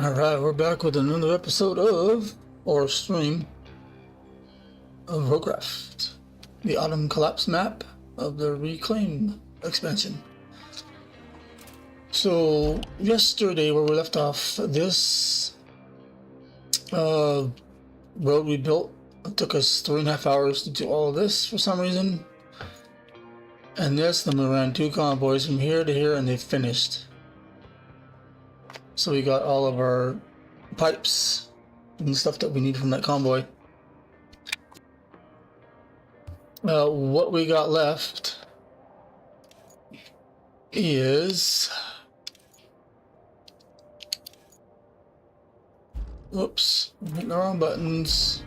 Alright, we're back with another episode of, or stream, of Roadcraft, the Autumn Collapse map of the Reclaim expansion. So, yesterday where we left off, this road we built, it took us 3.5 hours to do all of this for some reason. And this, then we ran 2 convoys from here to here and they finished. So we got all of our pipes and stuff that we need from that convoy. What we got left is... Whoops, I'm hitting the wrong buttons.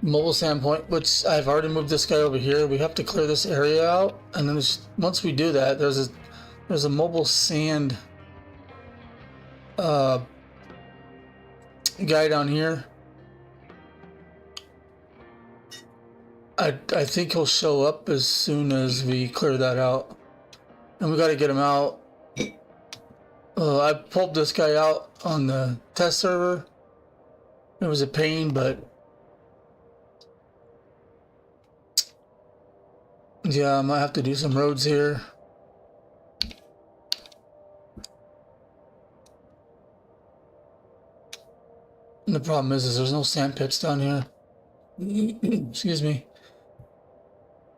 Mobile sand point, which I've already moved this guy over here. We have to clear this area out, and then once we do that, there's a mobile sand guy down here. I think he'll show up as soon as we clear that out, and we got to get him out. I pulled this guy out on the test server. It was a pain, but yeah, I might have to do some roads here. And the problem is there's no sand pits down here. Excuse me.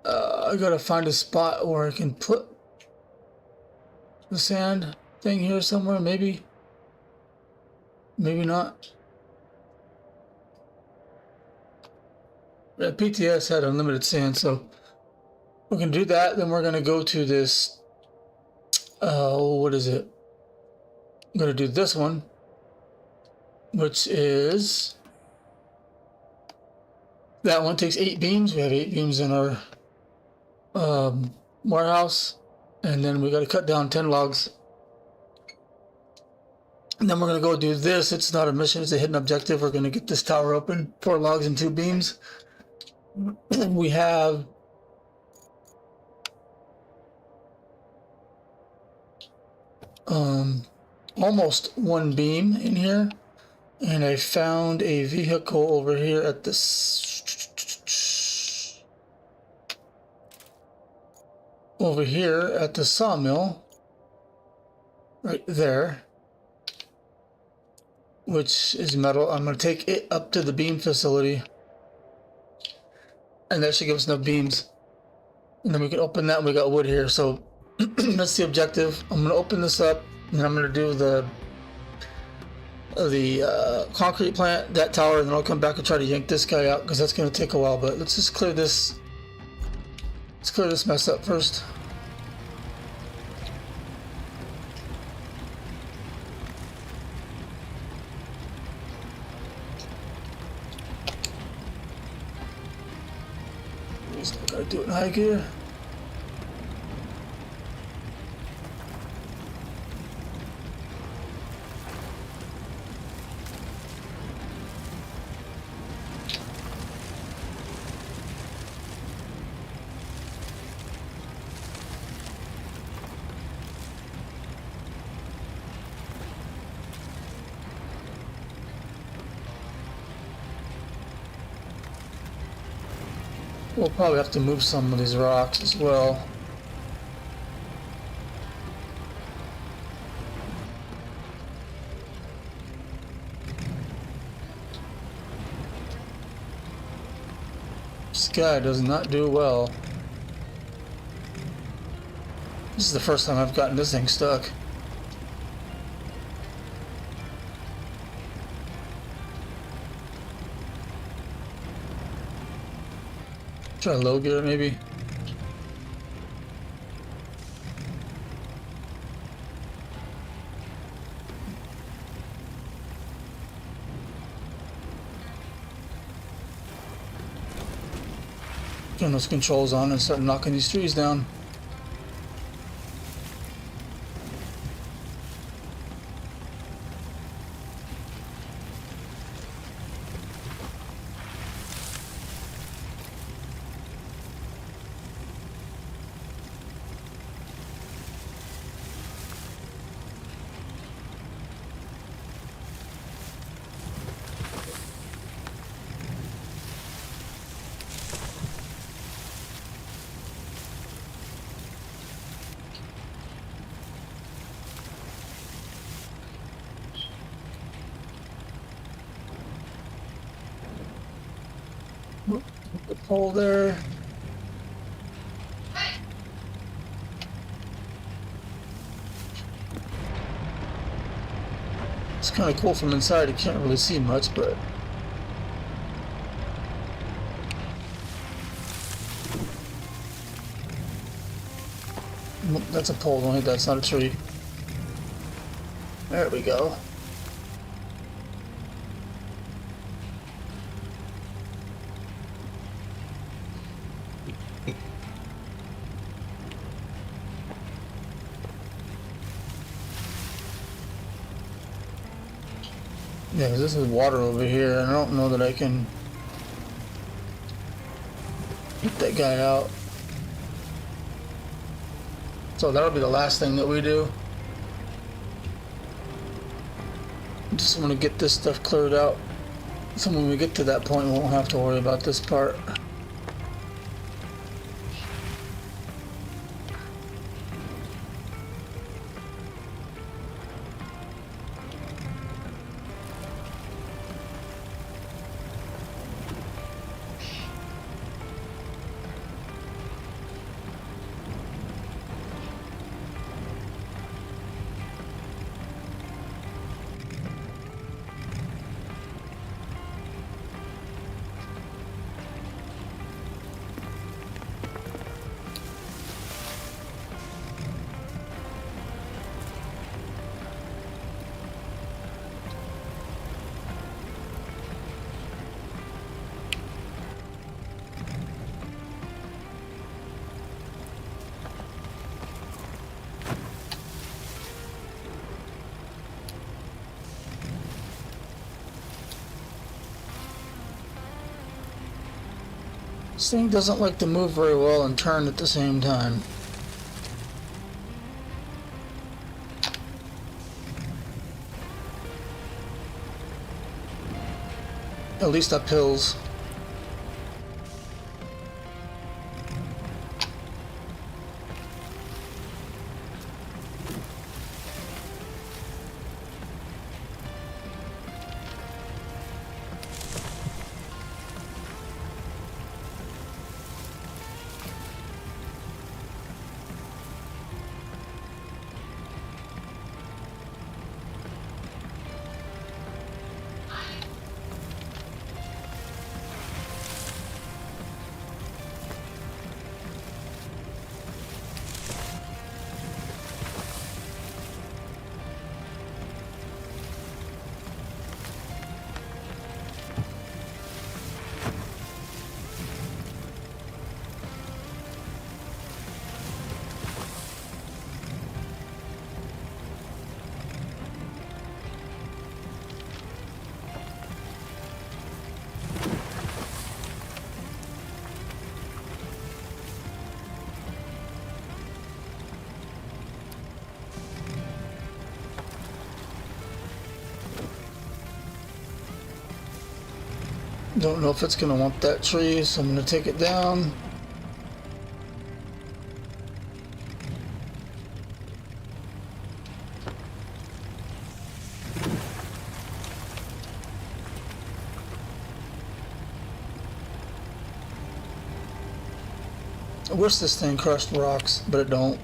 I gotta find a spot where I can put the sand thing here somewhere, maybe. Maybe not. Yeah, PTS had unlimited sand, so we're gonna do that. Then we're gonna go to this. What is it? I'm gonna do this one, which is that one takes 8 beams. We have 8 beams in our warehouse, and then we got to cut down 10 logs, and then we're going to go do this. It's not a mission, it's a hidden objective. We're going to get this tower open, 4 logs and 2 beams. We have almost 1 beam in here. And I found a vehicle over here at this, over here at the sawmill, right there, which is metal. I'm going to take it up to the beam facility, and that should give us enough beams. And then we can open that, and we got wood here. So that's the objective. I'm going to open this up, and I'm going to do the concrete plant, that tower, and then I'll come back and try to yank this guy out, because that's going to take a while. But let's just clear this. Let's clear this mess up first. Just gotta do it in high gear. We'll probably have to move some of these rocks as well. guy does not do well. This is the first time I've gotten this thing stuck. Try low gear maybe. Turn those controls on and start knocking these trees down. The pole there. It's kind of cool from inside. You can't really see much, but that's a pole. Don't hit that. It's not a tree. There we go. Yeah, 'cause this is water over here, and I don't know that I can get that guy out. So that'll be the last thing that we do. Just want to get this stuff cleared out. So when we get to that point, we won't have to worry about this part. This thing doesn't like to move very well and turn at the same time. At least up hills. Don't know if it's gonna want that tree, so I'm gonna take it down. I wish this thing crushed rocks, but it don't.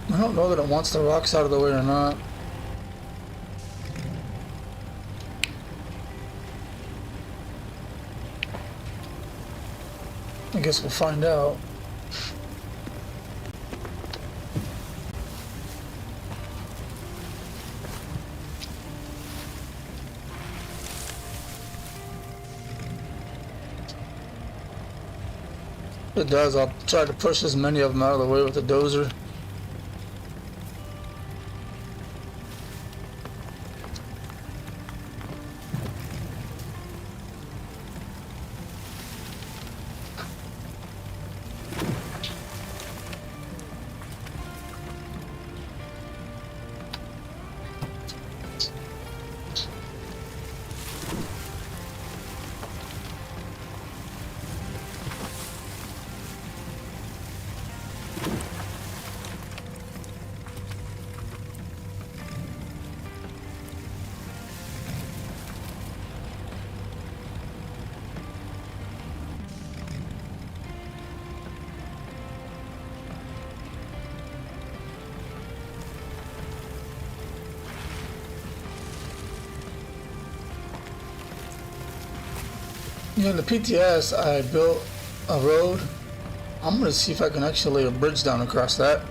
I don't know that it wants the rocks out of the way or not. I guess we'll find out. If it does, I'll try to push as many of them out of the way with the dozer. Yeah, in the PTS, I built a road. I'm gonna see if I can actually lay a bridge down across that.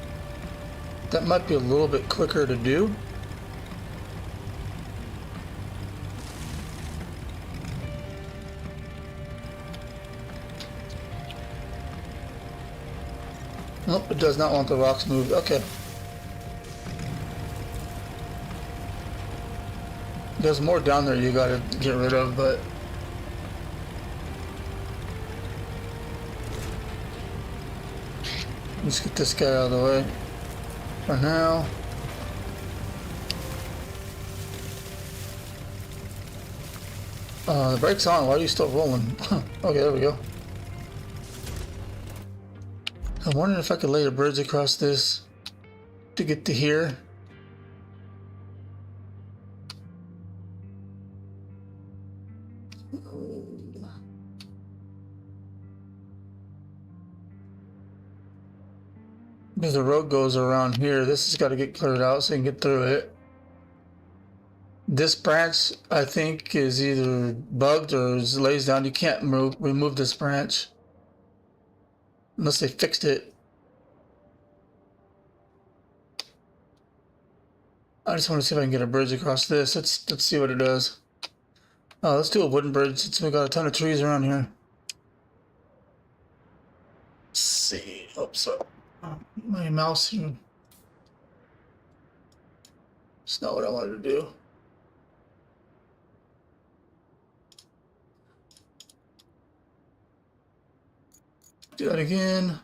That might be a little bit quicker to do. Nope, it does not want the rocks moved. Okay. There's more down there you gotta get rid of, but let's get this guy out of the way for now. The brake's on. Why are you still rolling? Okay, there we go. I'm wondering if I could lay a bridge across this to get to here. Because the road goes around here. This has got to get cleared out so you can get through it. This branch, I think, is either bugged or is lays down. You can't remove this branch unless they fixed it. I just want to see if I can get a bridge across this. Let's see what it does. Oh, let's do a wooden bridge since we got a ton of trees around here. Let's see. Oops, my mouse here. It's not what I wanted to do. Do that again.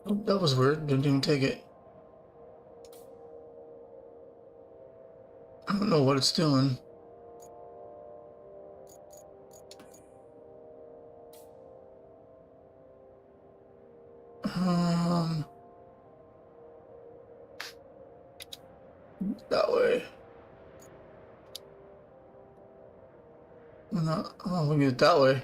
Oh, that was weird. Didn't even take it. I don't know what it's doing. That way. No, oh, we can get it that way.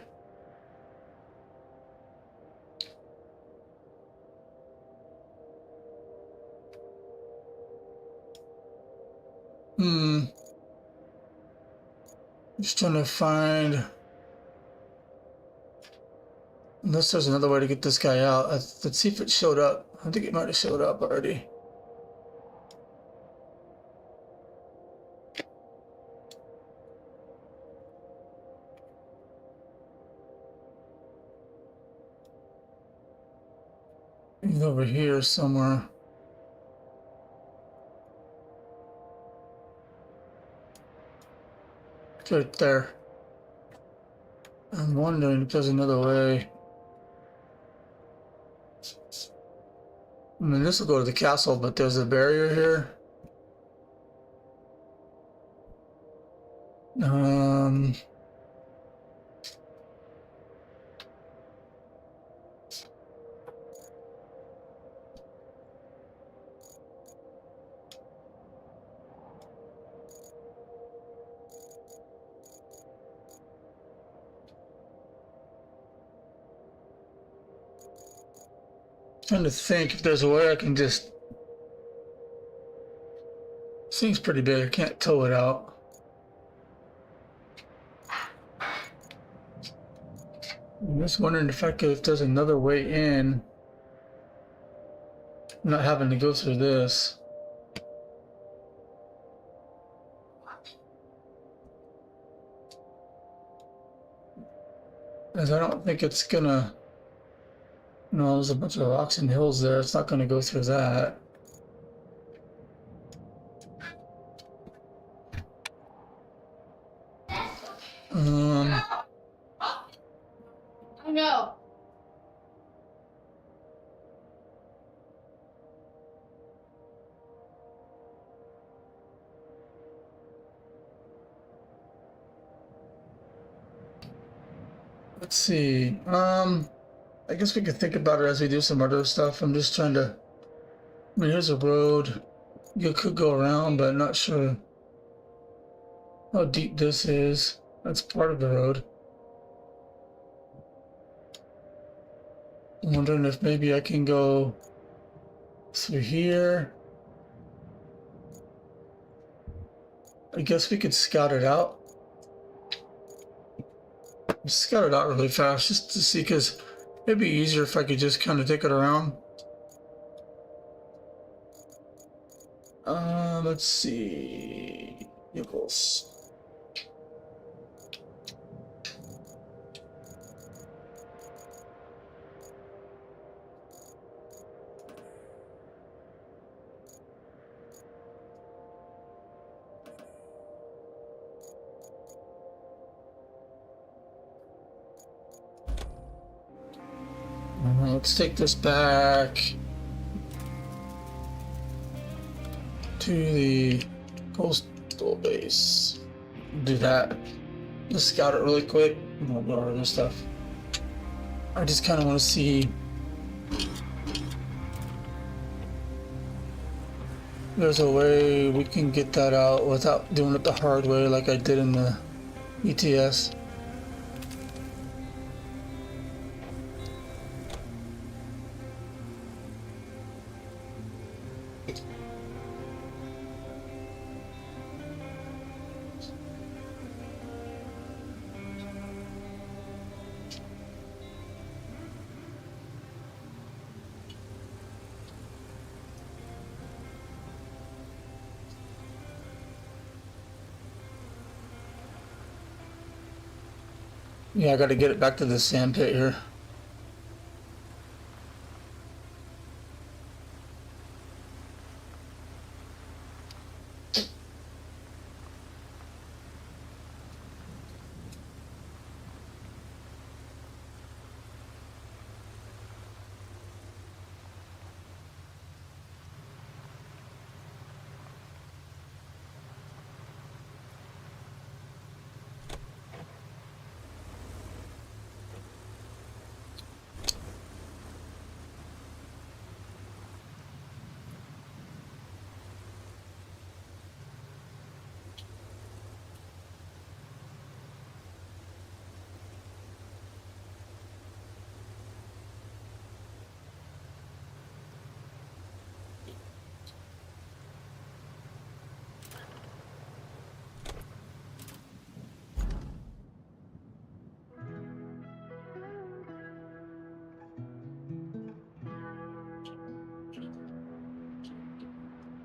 Just trying to find. Unless there's another way to get this guy out. Let's see if it showed up. I think it might have showed up already. He's over here somewhere. right there. I'm wondering if there's another way. I mean, this will go to the castle, but there's a barrier here. Um, trying to think if there's a way I can just. This thing's pretty big. I can't tow it out. I'm just wondering if there's another way in. Not having to go through this. Because I don't think it's gonna. No, there's a bunch of rocks and hills there. It's not gonna go through that. I know. Let's see. I guess we could think about it as we do some other stuff. I'm just trying to. I mean, here's a road. You could go around, but I'm not sure how deep this is. That's part of the road. I'm wondering if maybe I can go through here. I guess we could scout it out. Scout it out really fast just to see, because it'd be easier if I could just kind of take it around. Let's see. Vehicles. Let's take this back to the coastal base. Do that. Just scout it really quick. We'll go over this stuff. I just kind of want to see. There's a way we can get that out without doing it the hard way like I did in the ETS. Yeah, I gotta get it back to the sand pit here.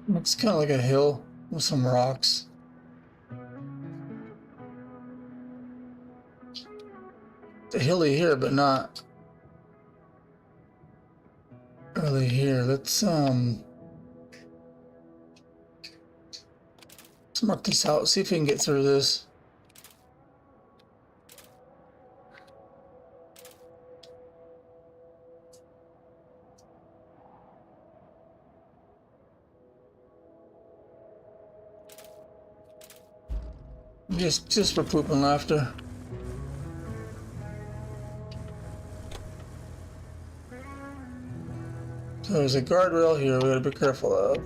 Looks kind of like a hill with some rocks. It's hilly here, but not really here. Let's mark this out. See if we can get through this. Just for poop and laughter. So there's a guardrail here we gotta be careful of.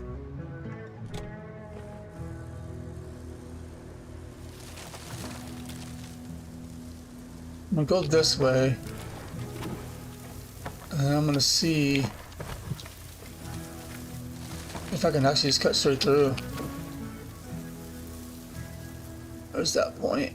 I'm gonna go this way. And then I'm gonna see if I can actually just cut straight through. There's that point.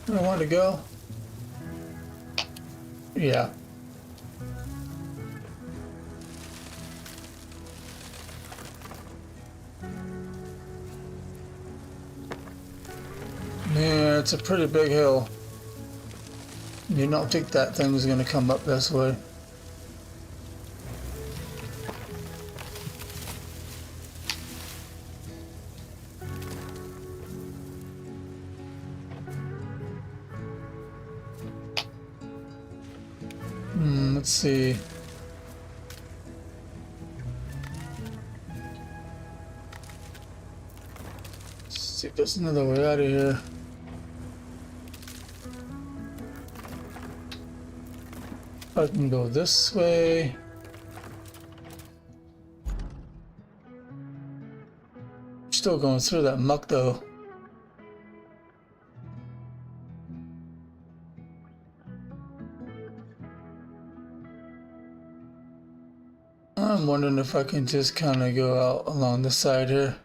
Where I want to go? Yeah. Man, it's a pretty big hill. You don't think that thing was gonna come up this way. Let's see. Let's see if there's another way out of here. I can go this way. Still going through that muck though. I'm wondering if I can just kind of go out along the side here.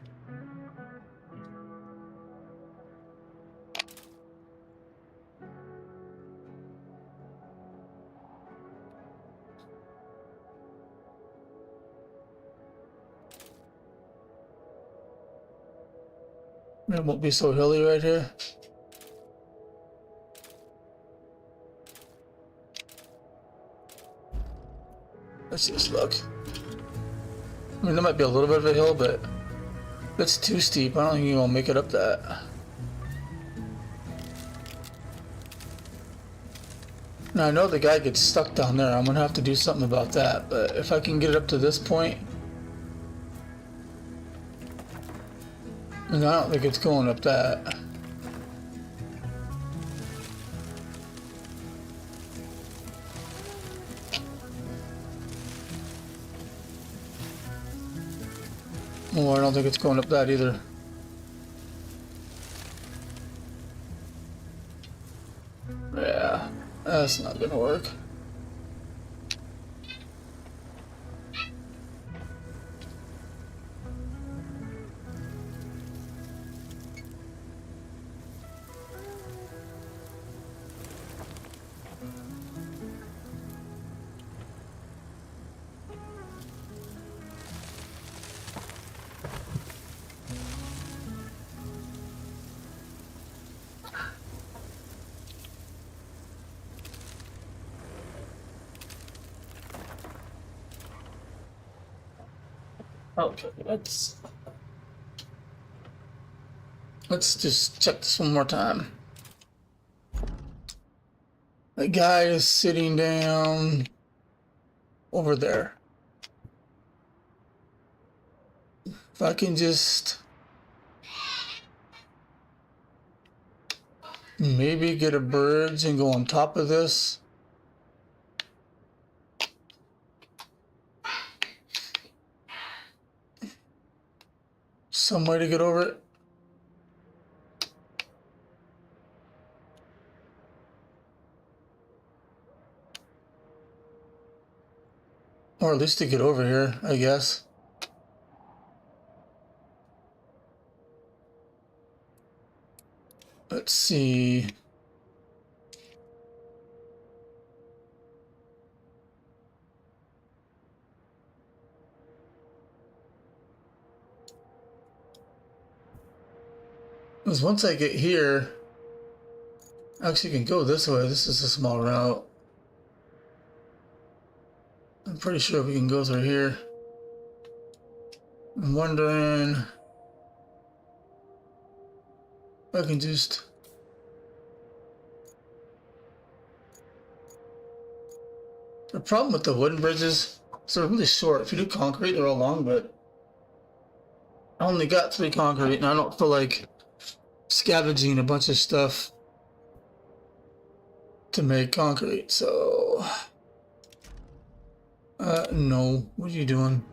It won't be so hilly right here. Let's just look. I mean, there might be a little bit of a hill, but that's too steep. I don't think you will make it up that. Now I know the guy gets stuck down there. I'm gonna have to do something about that. But if I can get it up to this point, and I don't think it's going up that. Oh, I don't think it's going up that either. Yeah, that's not gonna work. Okay, let's just check this one more time. The guy is sitting down over there. If I can just maybe get a bridge and go on top of this. Some way to get over it. Or at least to get over here, I guess. Let's see. Because once I get here, I actually can go this way. This is a small route. I'm pretty sure we can go through here. I'm wondering if I can just... The problem with the wooden bridges is they're really short. If you do concrete, they're all long, but I only got 3 concrete, and I don't feel like scavenging a bunch of stuff to make concrete, so... no. What are you doing?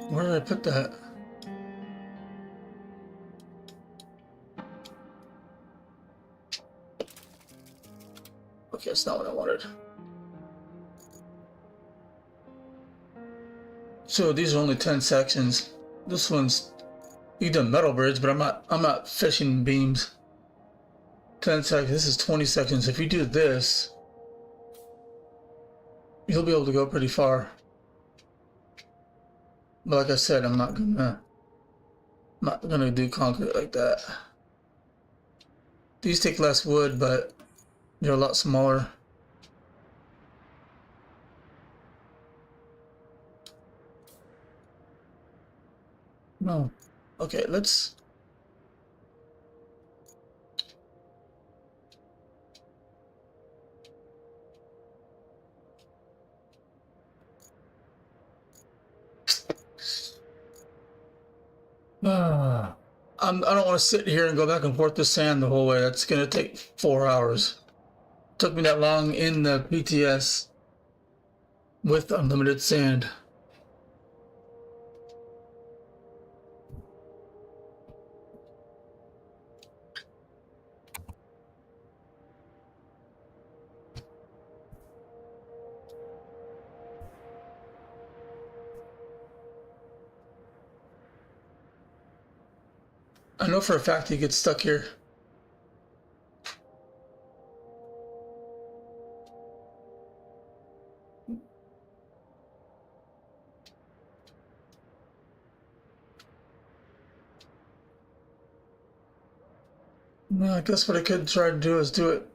Where did I put that? Okay, that's not what I wanted. So these are only 10 sections. This one's you can do a metal bridge, but I'm not fishing beams. 10 sections. This is 20 sections. If you do this, you'll be able to go pretty far. But like I said, I'm not gonna do concrete like that. These take less wood, but they're a lot smaller. No. Okay, let's... I don't want to sit here and go back and forth the sand the whole way. That's going to take 4 hours. It took me that long in the PTS with unlimited sand. I know for a fact he gets stuck here. Well, I guess what I could try to do is do it.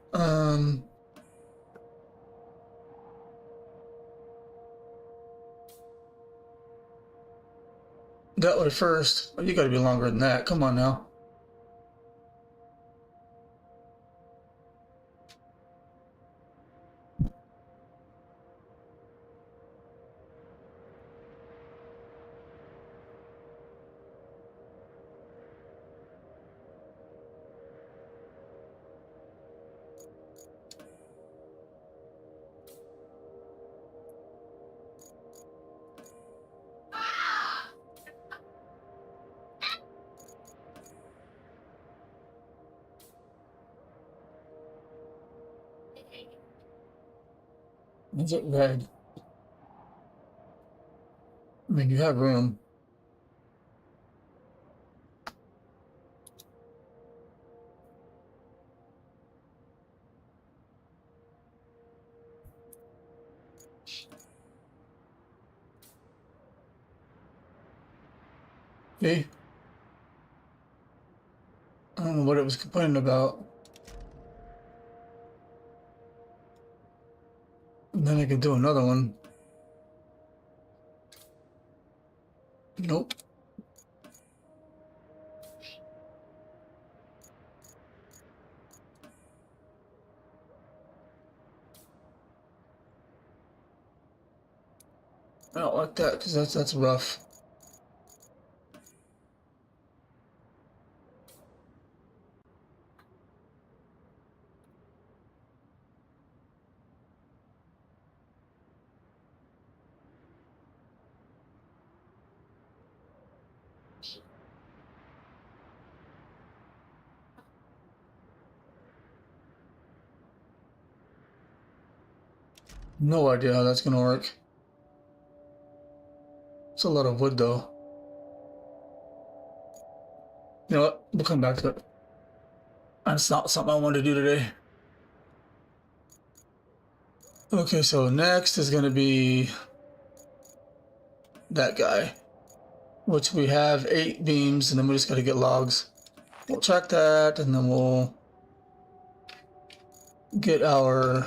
That way first. Oh, you gotta be longer than that. Come on now. Is it red? I mean, you have room. See? I don't know what it was complaining about. And then I can do another one. Nope. I don't like that because that's rough. No idea how that's gonna work. It's a lot of wood though. You know what? We'll come back to it. That's not something I wanted to do today. Okay, so next is gonna be that guy. which we have 8 beams, and then we just got to get logs. We'll check that, and then we'll get our...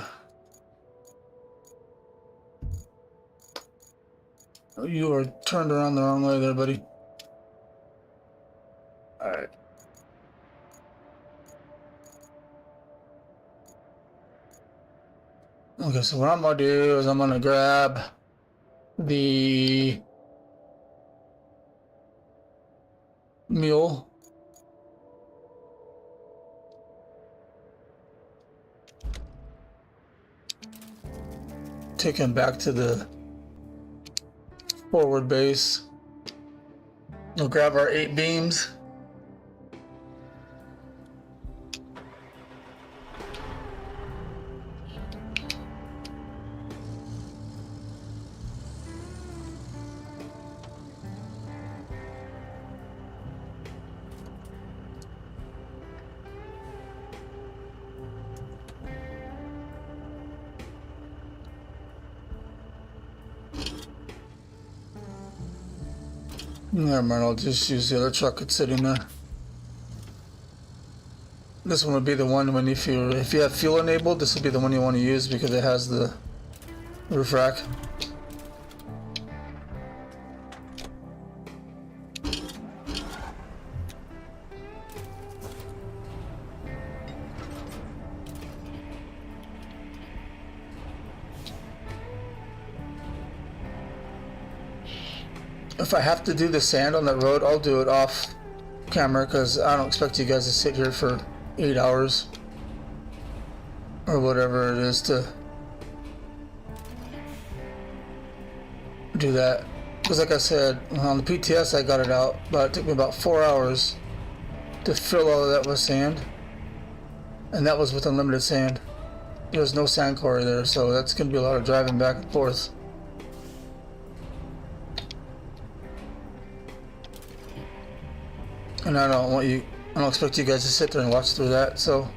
Oh, you are turned around the wrong way there, buddy. Alright. Okay, so what I'm gonna do is I'm gonna grab the mule. Take him back to the forward base. We'll grab our 8 beams. Never mind, I'll just use the other truck that's sitting there. This one would be the one when if you have fuel enabled, this would be the one you want to use because it has the roof rack. If I have to do the sand on that road, I'll do it off camera because I don't expect you guys to sit here for 8 hours or whatever it is to do that. Because like I said, on the PTS I got it out, but it took me about 4 hours to fill all of that with sand, and that was with unlimited sand. There was no sand quarry there, so that's going to be a lot of driving back and forth. And I don't expect you guys to sit there and watch through that, so.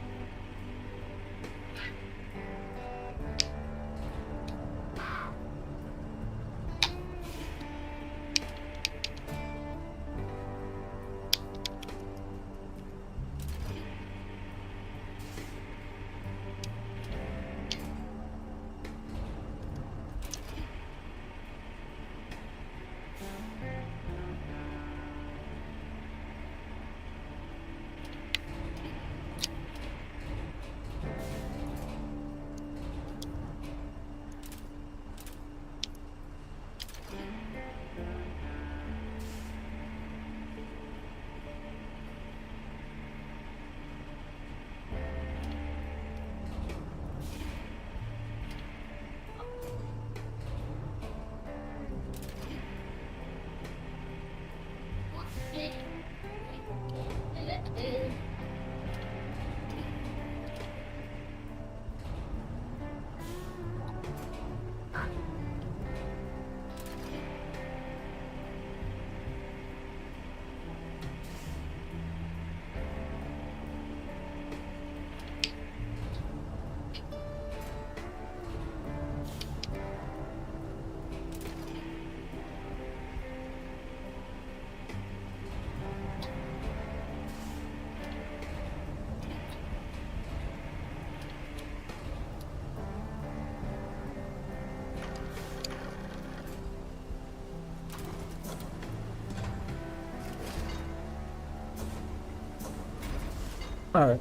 Alright.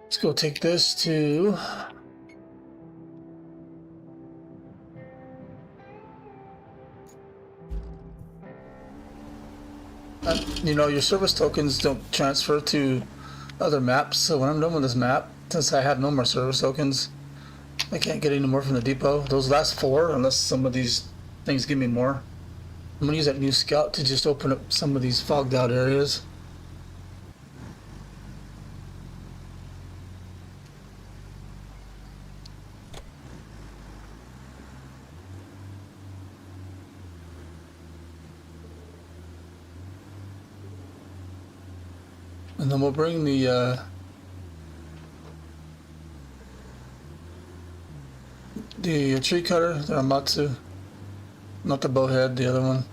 Let's go take this to... you know, your service tokens don't transfer to other maps, so when I'm done with this map, since I have no more service tokens, I can't get any more from the depot. Those last 4, unless some of these things give me more. I'm gonna use that new scout to just open up some of these fogged out areas. And then we'll bring the tree cutter, the Amatsu, not the bowhead, the other one.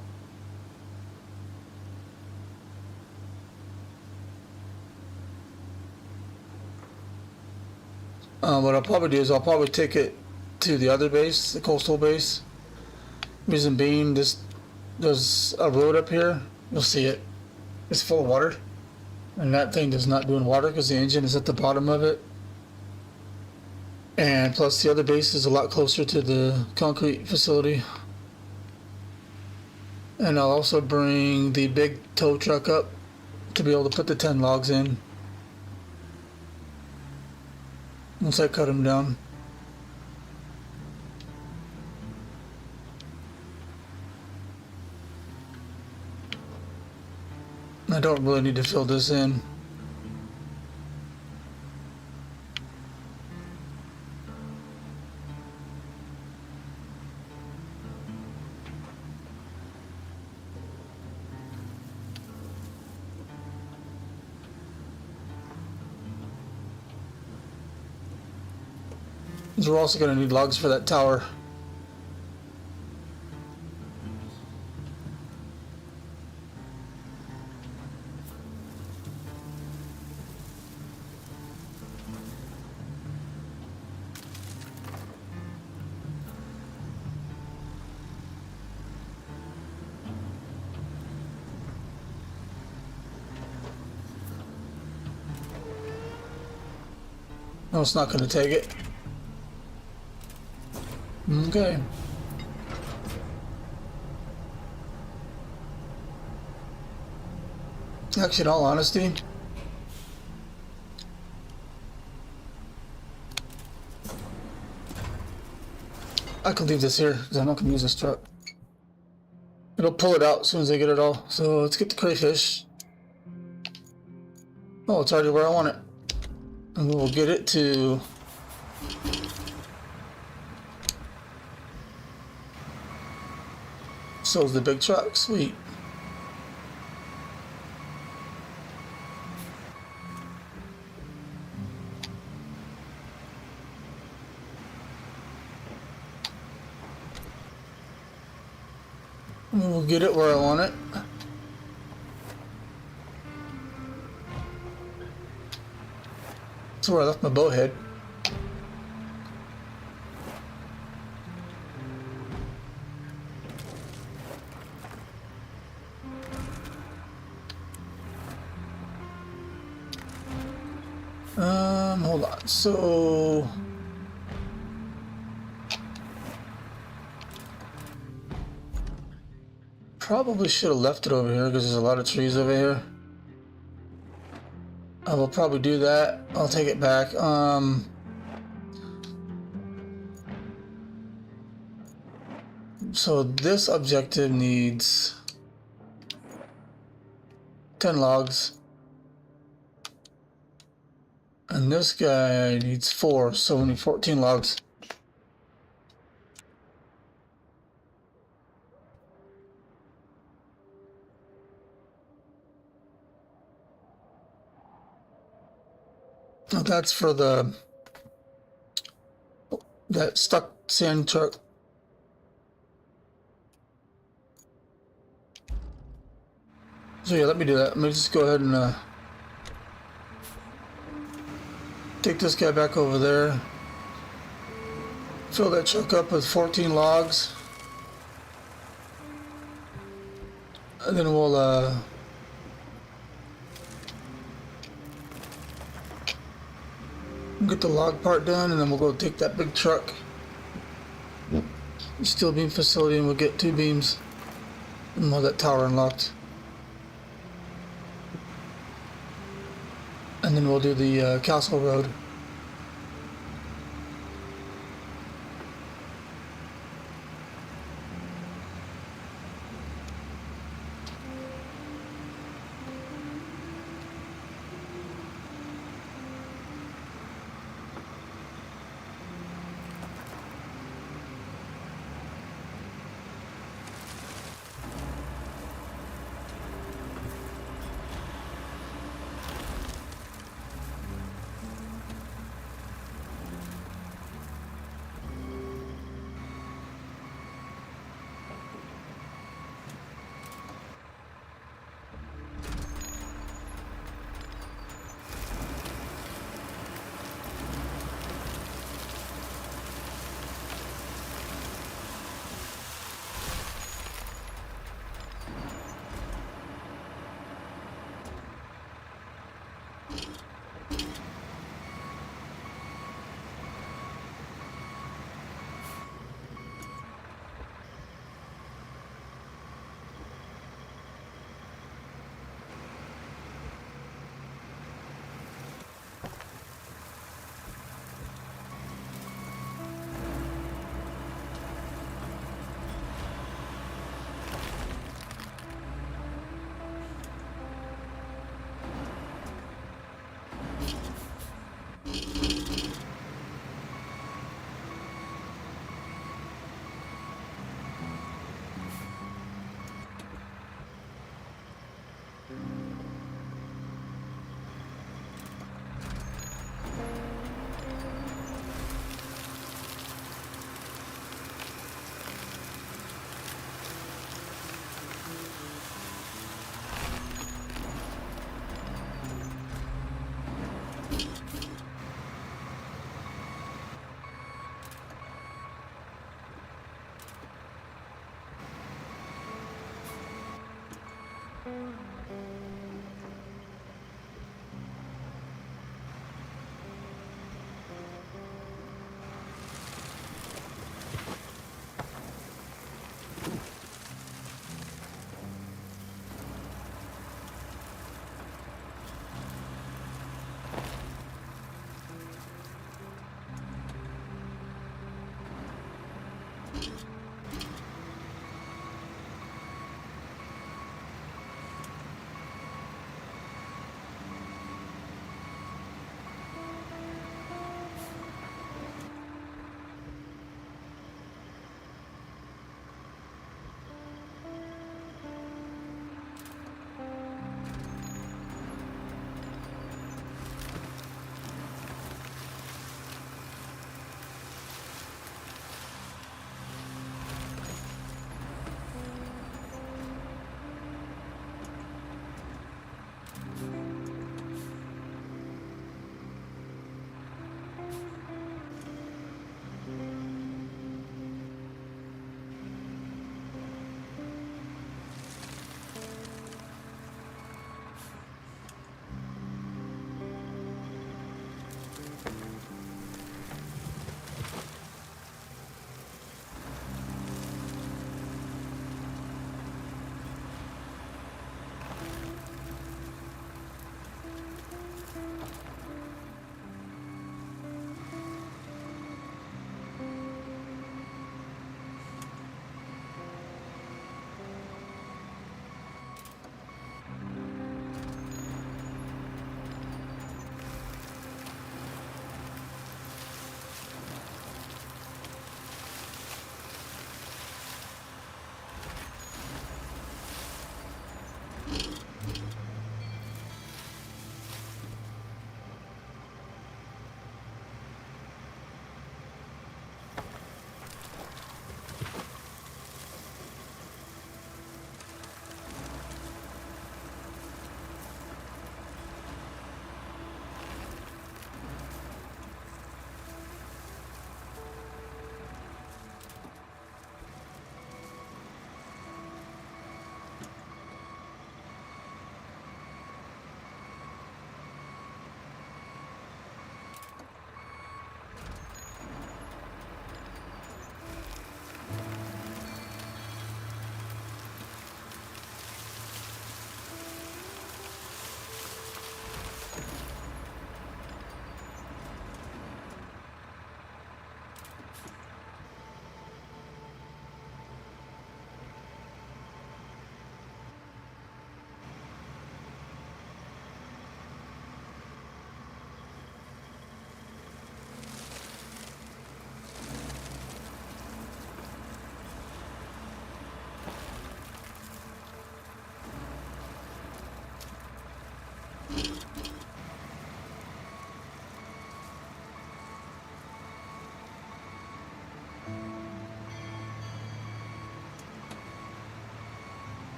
What I'll probably do is I'll probably take it to the other base, the coastal base. Reason being, there's a road up here. You'll see it. It's full of water, and that thing does not do in water because the engine is at the bottom of it. And plus, the other base is a lot closer to the concrete facility. And I'll also bring the big tow truck up to be able to put the 10 logs in once I cut them down. I don't really need to fill this in. We're also going to need logs for that tower. No, it's not going to take it. Okay. Actually, in all honesty, I can leave this here because I'm not going to use this truck. It'll pull it out as soon as I get it all. So let's get the crayfish. Oh, it's already where I want it. And we'll get it to... So is the big truck. Sweet. And we'll get it where I want it. That's where I left my boat head. Hold on. So probably should have left it over here because there's a lot of trees over here. I will probably do that. I'll take it back. So this objective needs 10 logs. And this guy needs 4, so we need 14 logs. Now that's for that stuck sand truck. So yeah, let me do that. Let me just go ahead and take this guy back over there. Fill that truck up with 14 logs. And then we'll get the log part done, and then we'll go take that big truck. Steel beam facility, and we'll get 2 beams. And we'll have that tower unlocked. And then we'll do the castle road.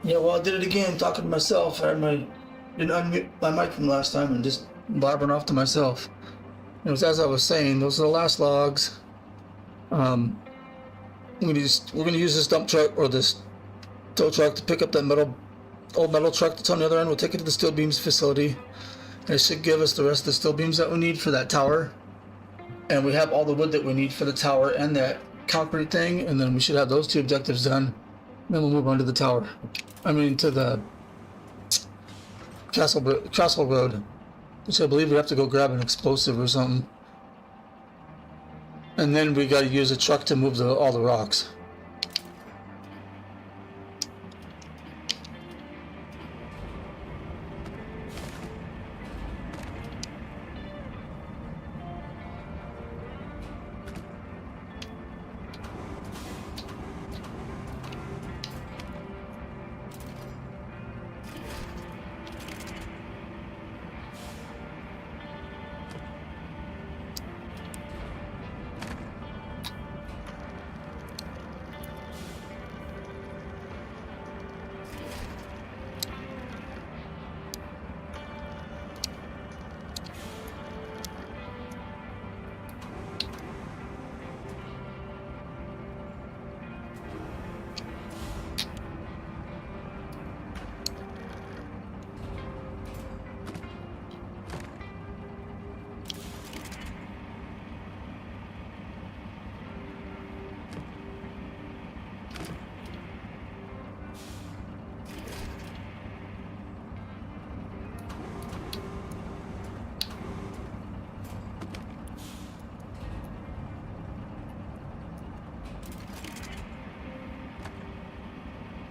Yeah, well, I did it again, talking to myself. Didn't unmute my mic from last time and just blabbering off to myself. It was as I was saying, those are the last logs. We're gonna use this dump truck or this tow truck to pick up that old metal truck that's on the other end. We'll take it to the steel beams facility. And it should give us the rest of the steel beams that we need for that tower. And we have all the wood that we need for the tower and that concrete thing. And then we should have those two objectives done. Then we'll move on to the tower. I mean, to the Castle Road, which I believe we have to go grab an explosive or something. And then we got to use a truck to move all the rocks.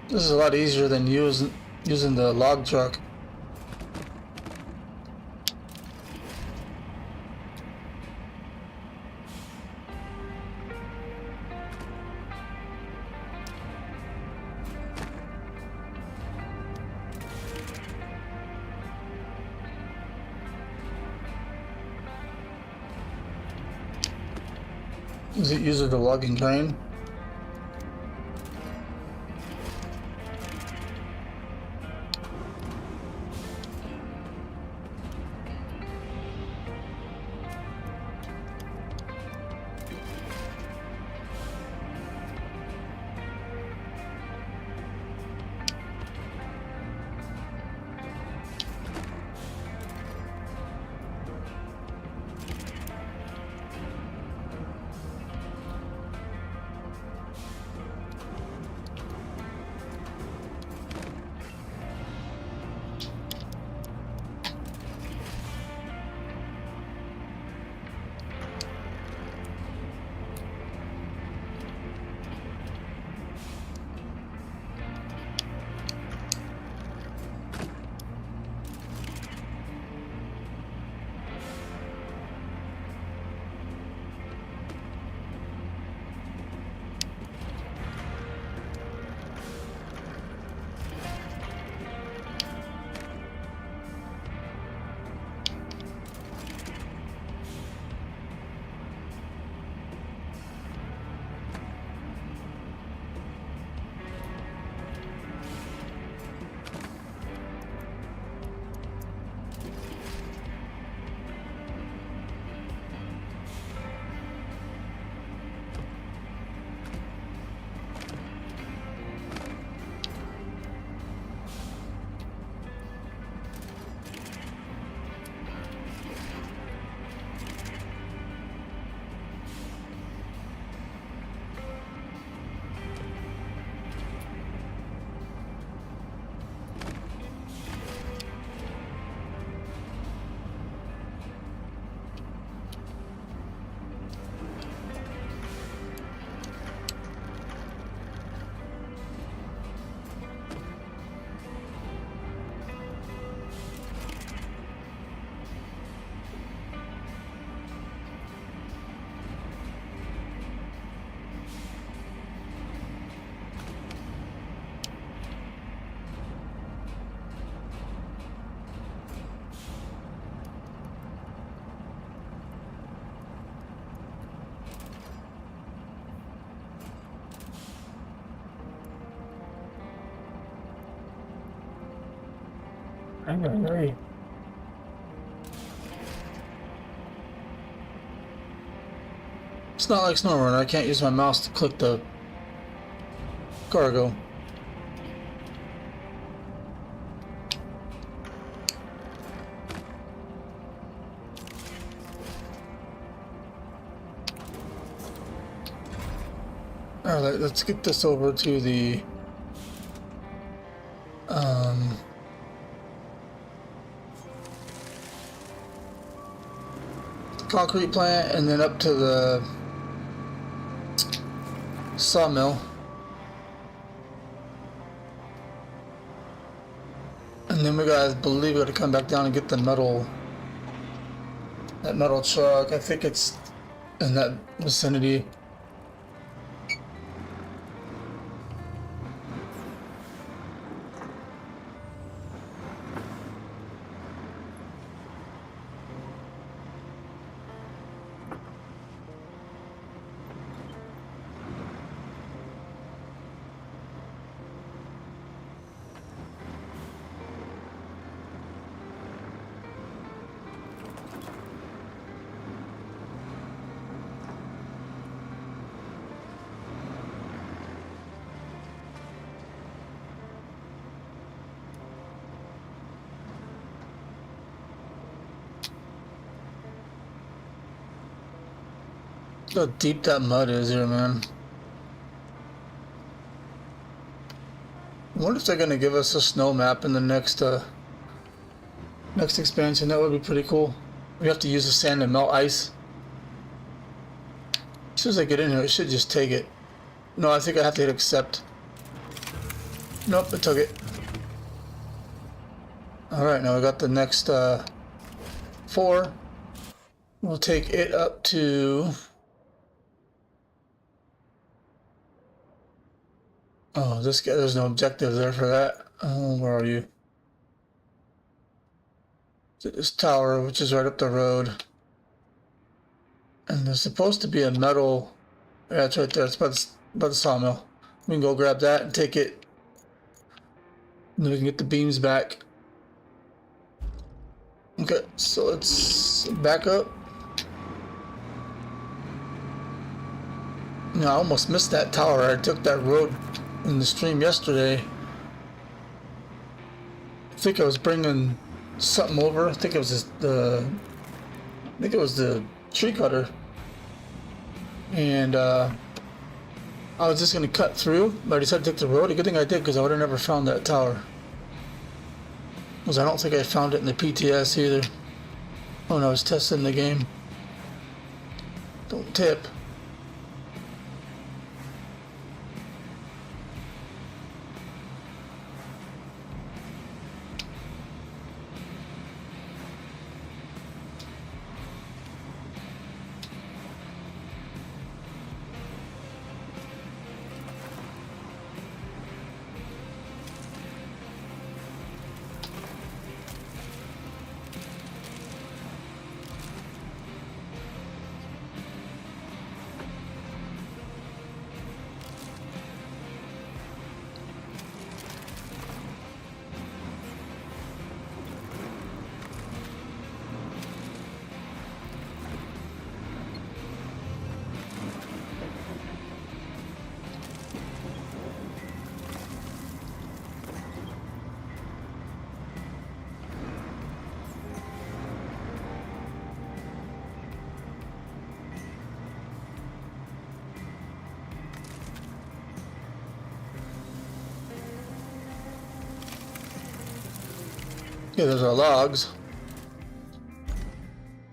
This is a lot easier than using the log truck. Is it using the logging crane? Hey. It's not like SnowRunner. I can't use my mouse to click the cargo. Alright, let's get this over to the concrete plant and then up to the sawmill. And then we gotta believe we gotta come back down and get the metal, that metal truck. I think it's in that vicinity. Look how deep that mud is here, man. I wonder if they're gonna give us a snow map in the next next expansion. That would be pretty cool. We have to use the sand to melt ice. As soon as I get in here, it should just take it. No, I think I have to hit accept. Nope, it took it. Alright, now we got the next 4. We'll take it up to... Oh, this guy, there's no objective there for that. Oh, where are you? This tower, which is right up the road. And there's supposed to be a metal... Yeah, it's right there. It's by the sawmill. We can go grab that and take it. And then we can get the beams back. Okay, so let's back up. No, I almost missed that tower. I took that road in the stream yesterday. I think I was bringing something over. I think it was the tree cutter, and I was just gonna cut through, but I decided to take the road. A good thing I did, because I would have never found that tower. Because I don't think I found it in the PTS either. Oh no, I was testing the game. Don't tip. Yeah, there's our logs.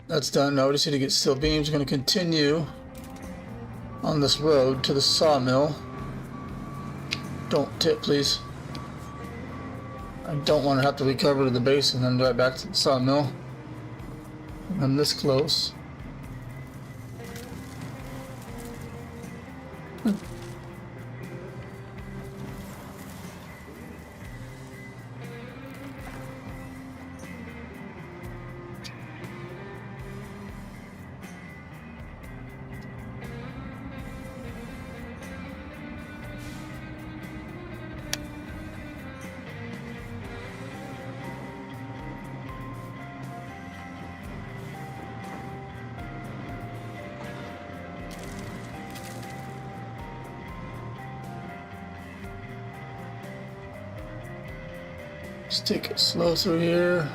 That's done. Now we just need to get steel beams. We're going to continue on this road to the sawmill. Don't tip, please. I don't want to have to recover to the base and then drive back to the sawmill. I'm this close. Just take it slow through here.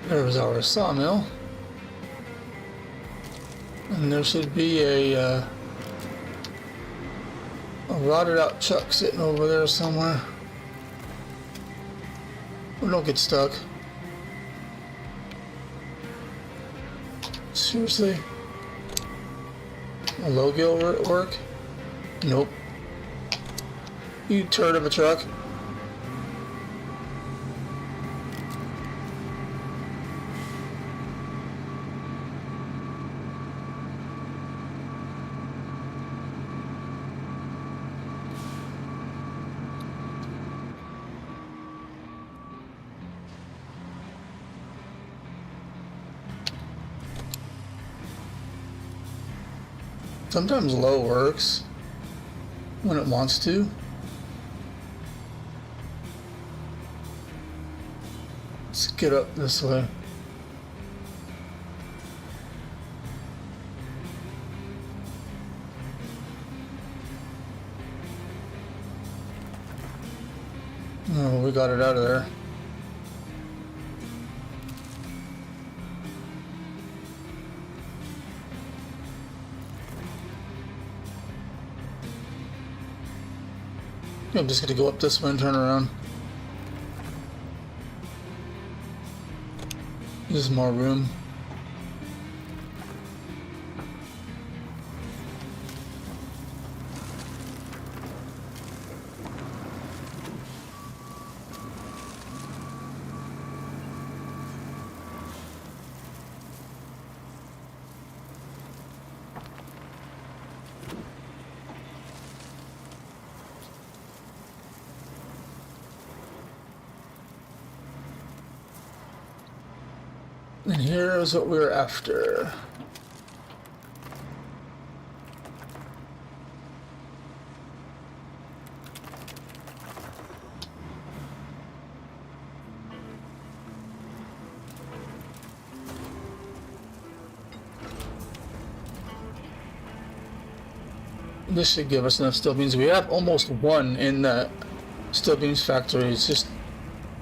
There was our sawmill. And there should be a rotted out truck sitting over there somewhere. We don't get stuck. Seriously? A low gill work? Nope. You turd of a truck. Sometimes low works when it wants to. Let's get up this way. Oh, we got it out of there. I'm just gonna go up this way and turn around. There's more room. And here's what we're after. This should give us enough steel beams. We have almost one in the steel beams factory. It's just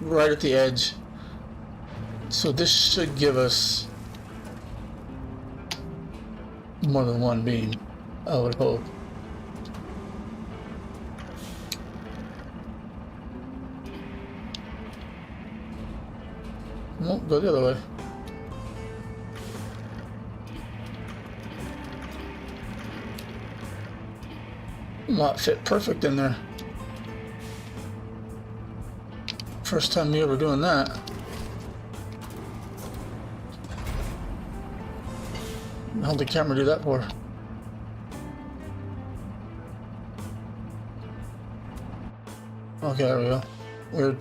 right at the edge. So this should give us more than one beam, I would hope. Nope, go the other way. Might fit perfect in there. First time you ever doing that. How'd the camera do that for? Okay, there we go.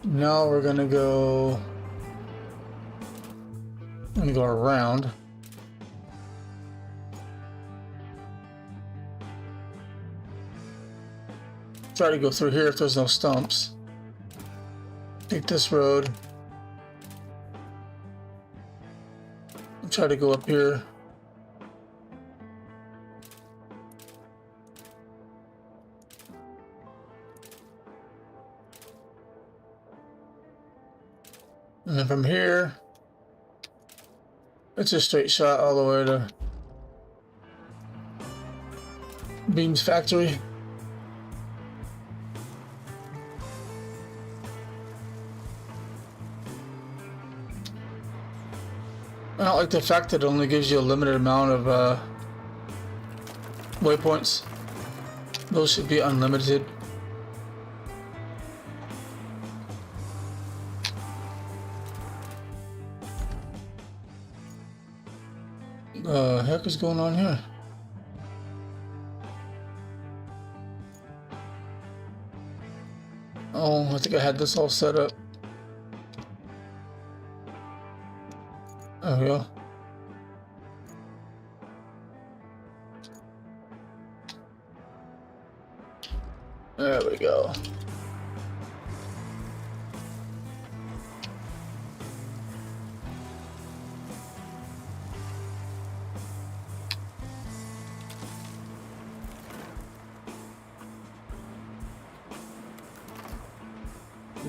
Now we're gonna go around. Try to go through here if there's no stumps. Take this road. Try to go up here. And then from here, it's a straight shot all the way to Beams Factory. I don't like the fact that it only gives you a limited amount of waypoints. Those should be unlimited. Heck is going on here? Oh, I think I had this all set up. There we go. There we go.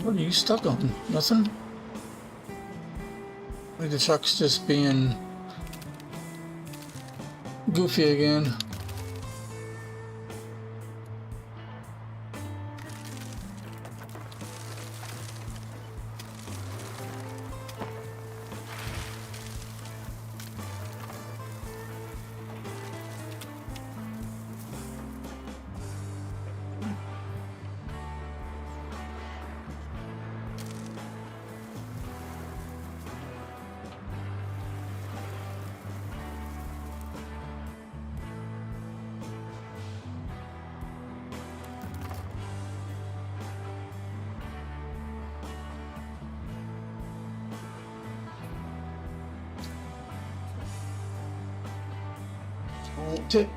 What are you stuck on? Nothing? Like the truck's just being goofy again. Tip.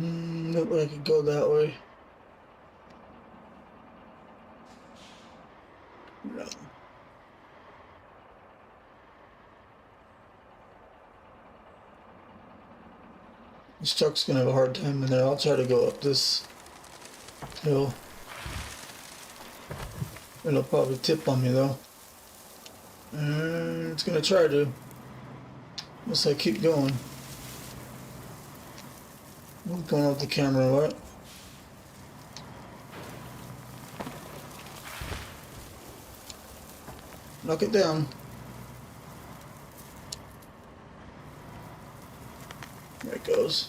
Nope, I could go that way. No. This truck's gonna have a hard time in there. I'll try to go up this hill. It'll probably tip on me though. And it's gonna try to. Unless I keep going. I'm going off the camera, what? Knock it down. There it goes.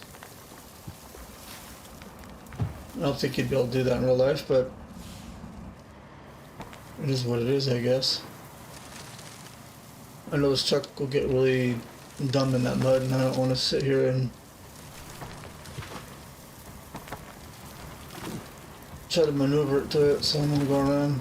I don't think you'd be able to do that in real life, but it is what it is, I guess. I know this truck will get really dumb in that mud, and I don't want to sit here and try to maneuver it to it, so I'm gonna go around.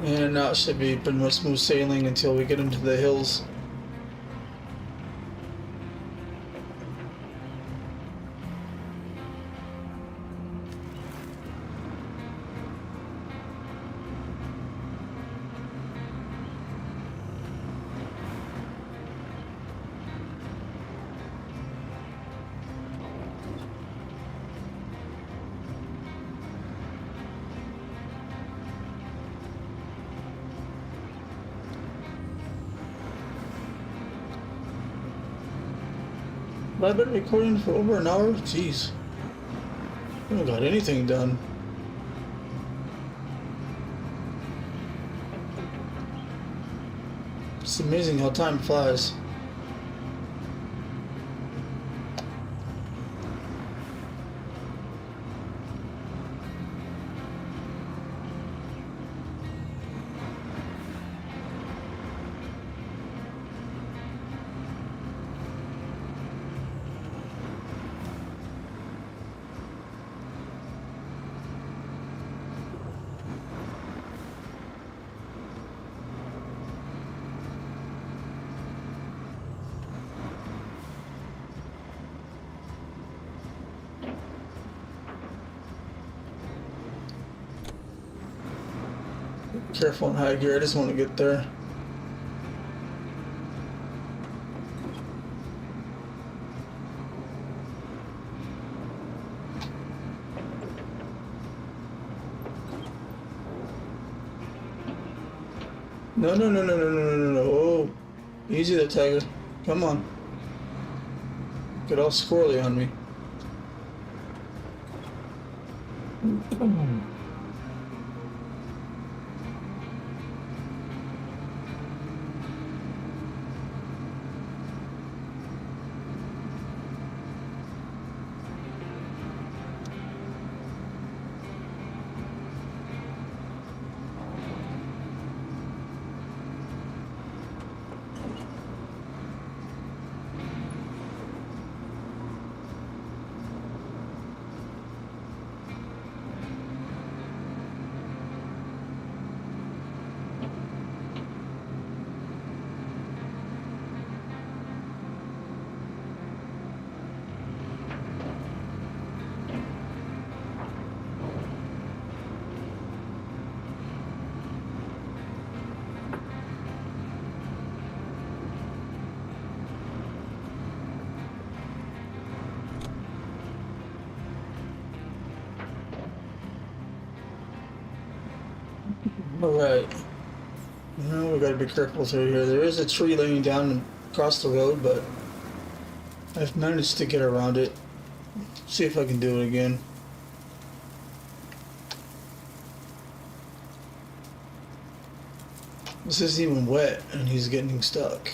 And now it should be pretty much smooth sailing until we get into the hills. I've been recording for over an hour? Jeez. I haven't got anything done. It's amazing how time flies. careful in high gear. I just want to get there. No, no, no, no, no, no, no, no, no. Oh, easy there, Tiger. Come on. Get all squirrely on me. Alright. Now we gotta be careful through here. There is a tree laying down across the road, but I've managed to get around it. See if I can do it again. This isn't even wet and he's getting stuck.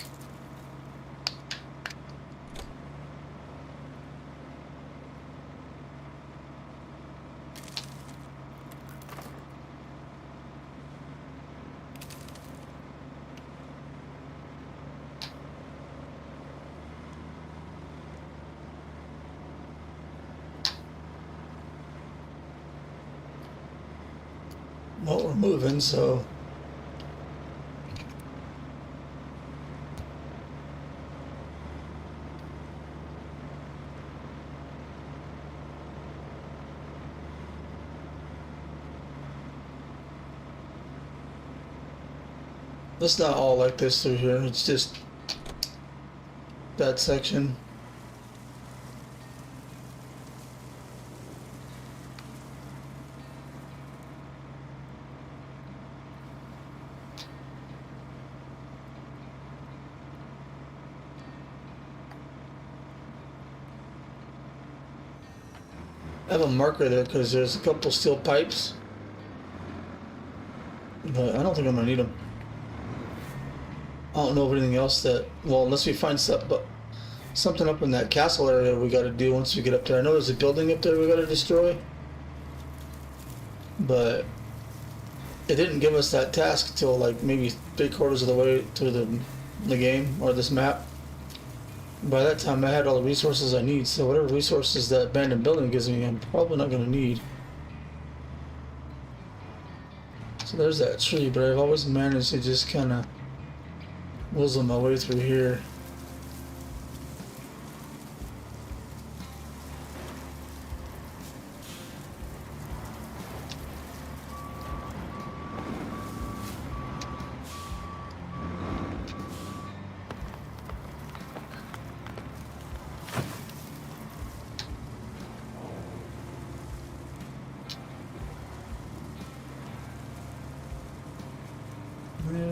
Well, we're moving, so it's not all like this through here. It's just that section. I have a marker there because there's a couple steel pipes, but I don't think I'm gonna need them. I don't know of anything else that, well, unless we find something up in that castle area we gotta do once we get up there. I know there's a building up there we gotta destroy, but it didn't give us that task until like maybe 3/4 of the way through the game or this map. By that time I had all the resources I need, so whatever resources that abandoned building gives me, I'm probably not gonna need. So there's that tree, but I've always managed to just kinda whizzle my way through here.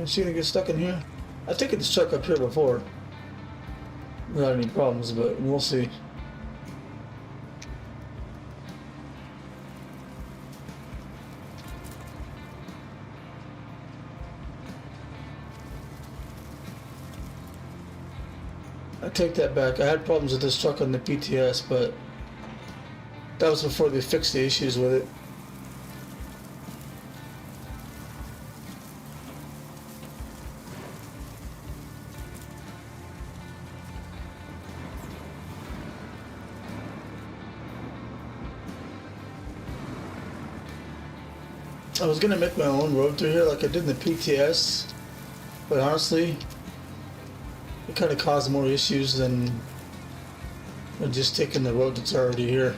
Is she gonna get stuck in here? I've taken this truck up here before without any problems, but we'll see. I take that back. I had problems with this truck on the PTS, but that was before they fixed the issues with it. I was gonna make my own road through here like I did in the PTS, but honestly, it kind of caused more issues than just taking the road that's already here.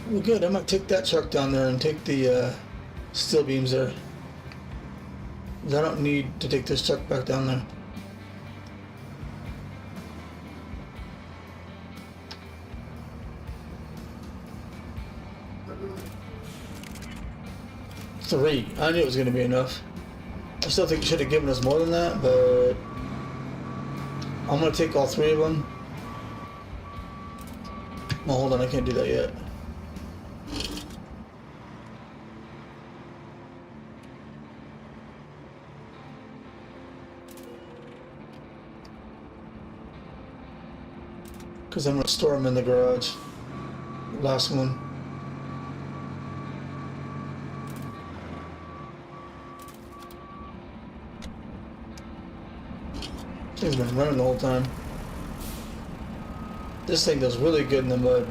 Well, good. I might take that truck down there and take the steel beams there. 'Cause I don't need to take this truck back down there. Three. I knew it was going to be enough. I still think you should have given us more than that, but I'm going to take all three of them. No, hold on. I can't do that yet. Because I'm going to store them in the garage. Last one. Thing's been running the whole time. This thing does really good in the mud.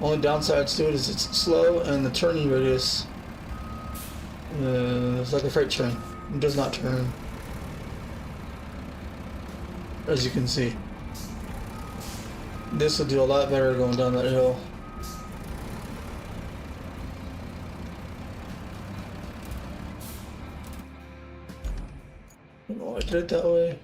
Only downsides to it is it's slow and the turning radius it's like a freight train. It does not turn. As you can see. This will do a lot better going down that hill. I don't know why I did it that way.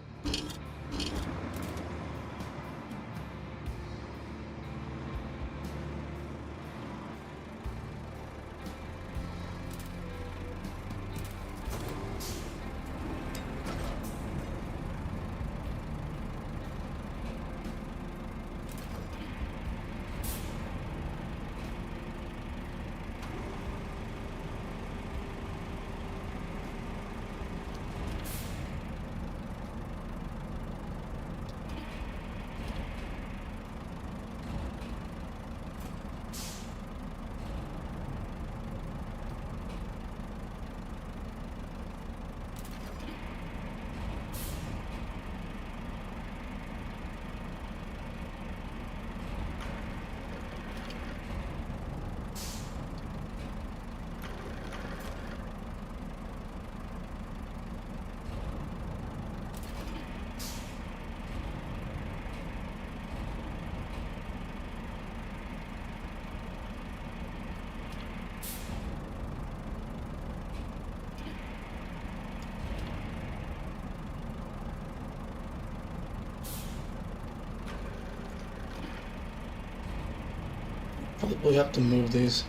Probably have to move these.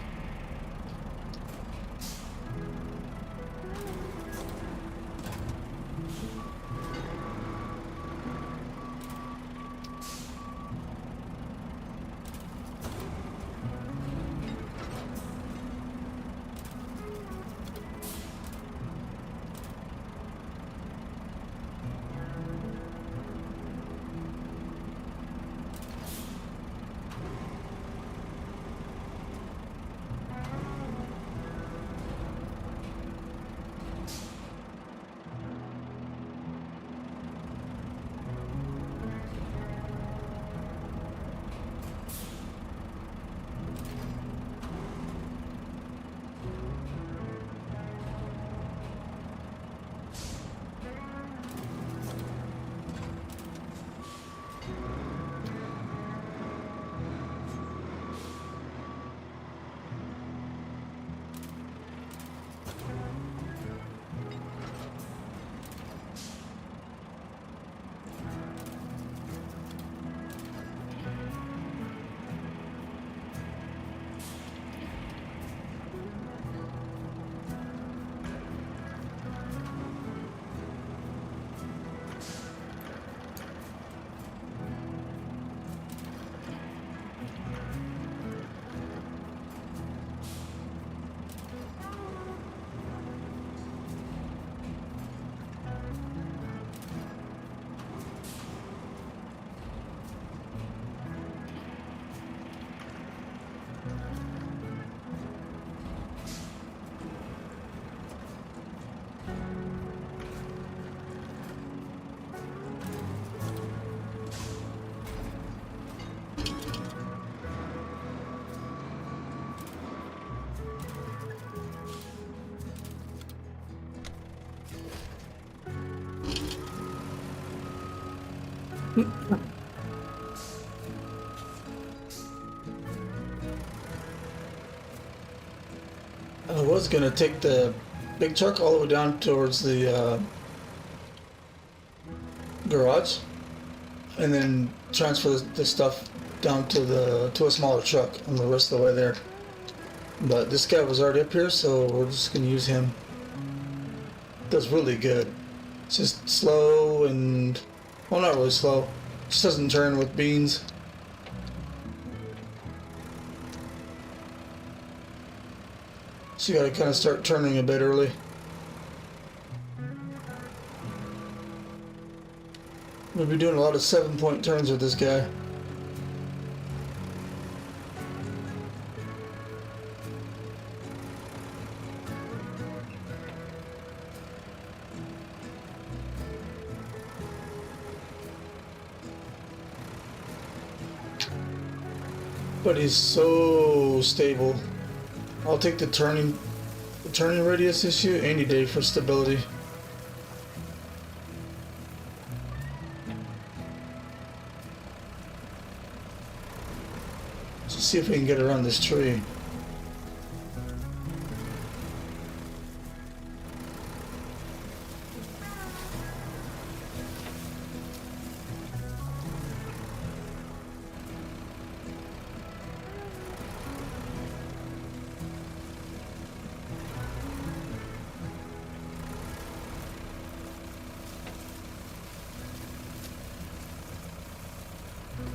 I was gonna take the big truck all the way down towards the garage, and then transfer the stuff down to a smaller truck on the rest of the way there. But this guy was already up here, so we're just gonna use him. Does really good. It's just slow and, well, not really slow. Just doesn't turn with beans. So you gotta kind of start turning a bit early. We'll be doing a lot of 7-point turns with this guy. But he's so stable. I'll take the turning radius issue any day for stability. Let's see if we can get around this tree.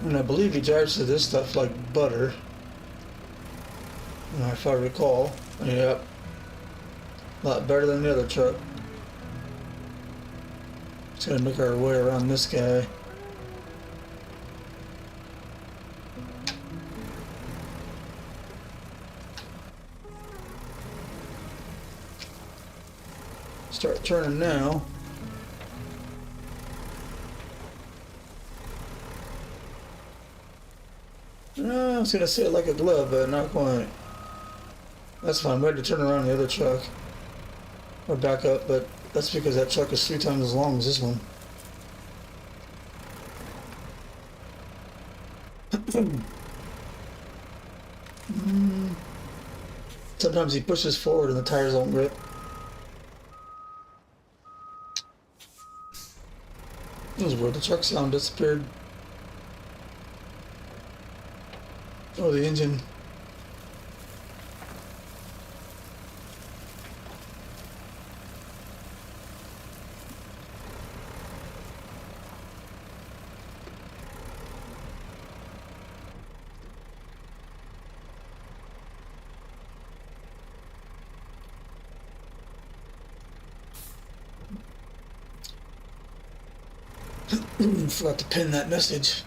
And I believe he drives to this stuff like butter. If I recall. Yep. A lot better than the other truck. Just gotta make our way around this guy. Start turning now. I was gonna say it like a glove, but not quite. That's fine. We had to turn around the other truck or back up, but that's because that truck is 3 times as long as this one. Sometimes he pushes forward and the tires don't grip. That was weird. The truck sound disappeared. Oh, the engine. Forgot to pin that message.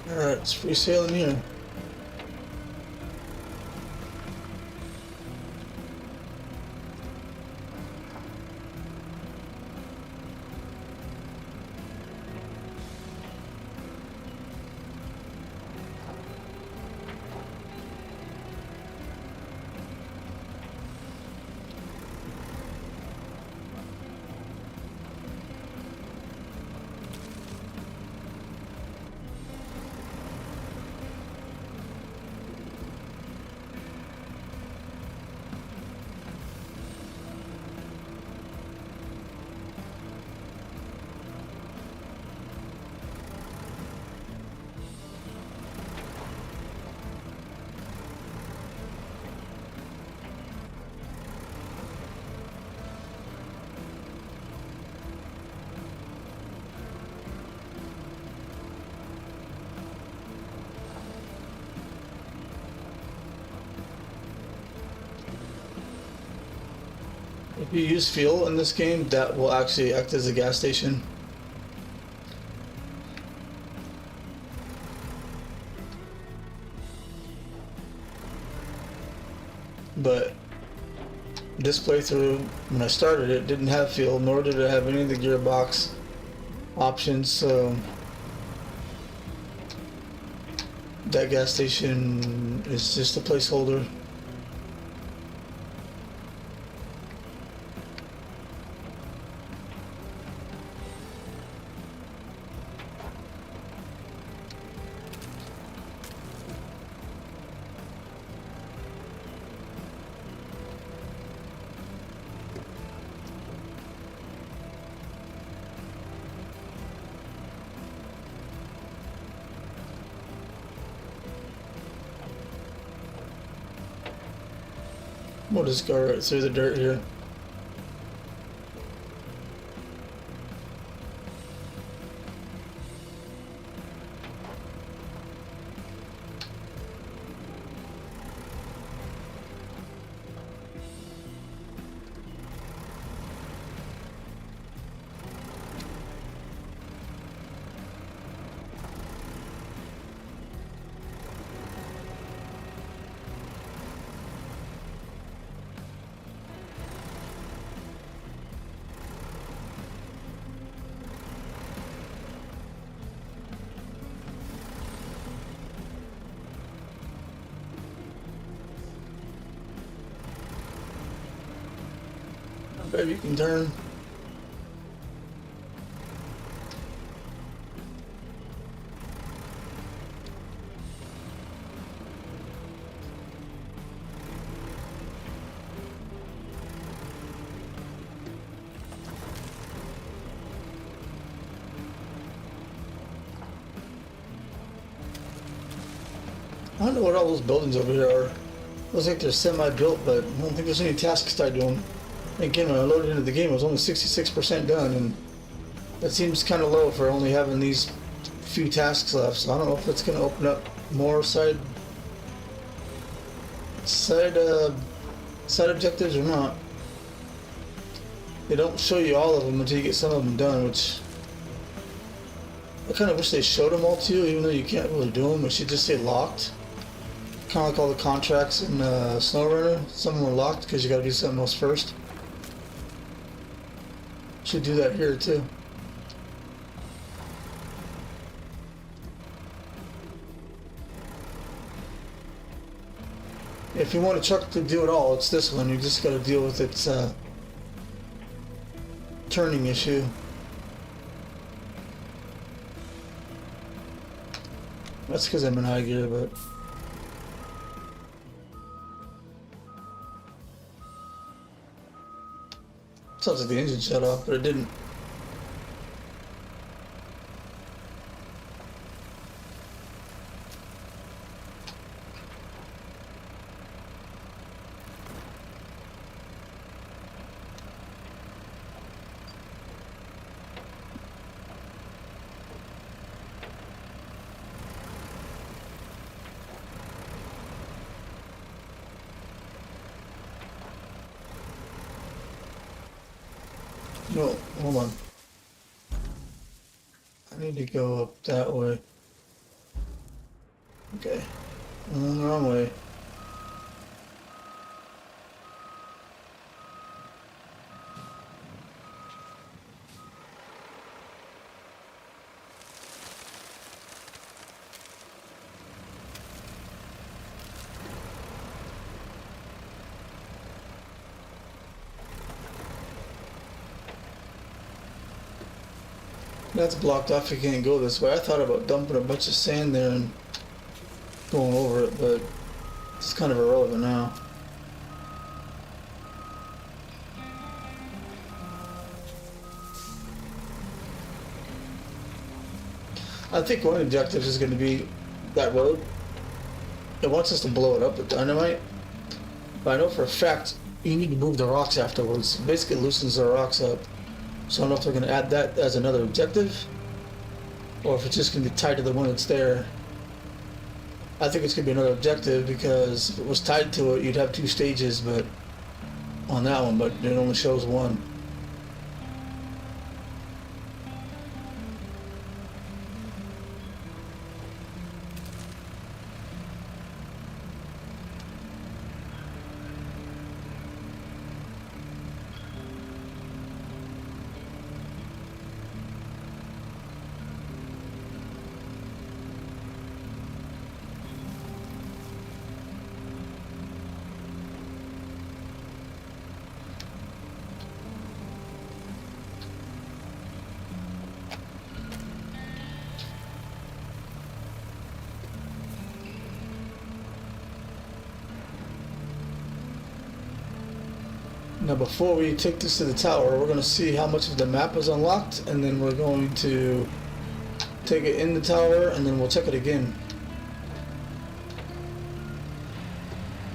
Alright, it's free sailing here. If you use fuel in this game, that will actually act as a gas station. But this playthrough, when I started it, didn't have fuel, nor did it have any of the gearbox options, so that gas station is just a placeholder. We'll just go right through the dirt here. Maybe you can turn. I don't know what all those buildings over here are. Looks like they're semi-built, but I don't think there's any tasks tied to them. Again, when I loaded into the game, it was only 66% done, and that seems kind of low for only having these few tasks left. So I don't know if it's going to open up more side objectives or not. They don't show you all of them until you get some of them done, which I kind of wish they showed them all to you, even though you can't really do them. It should just say locked. Kind of like all the contracts in SnowRunner. Some of them are locked because you got to do something else first. Should do that here too. If you want a truck to do it all, it's this one. You just got to deal with its turning issue. That's because I'm in high gear, but sounds like the engine shut off, but it didn't. No, hold on. I need to go up that way. Okay. Wrong way. That's blocked off, you can't go this way. I thought about dumping a bunch of sand there and going over it, but it's kind of irrelevant now. I think one of the objectives is going to be that road. It wants us to blow it up with dynamite, but I know for a fact you need to move the rocks afterwards. It basically loosens the rocks up. So I don't know if they're going to add that as another objective, or if it's just going to be tied to the one that's there. I think it's going to be another objective, because if it was tied to it, you'd have two stages, but on that one, but it only shows one. Now before we take this to the tower, we're going to see how much of the map is unlocked, and then we're going to take it in the tower, and then we'll check it again.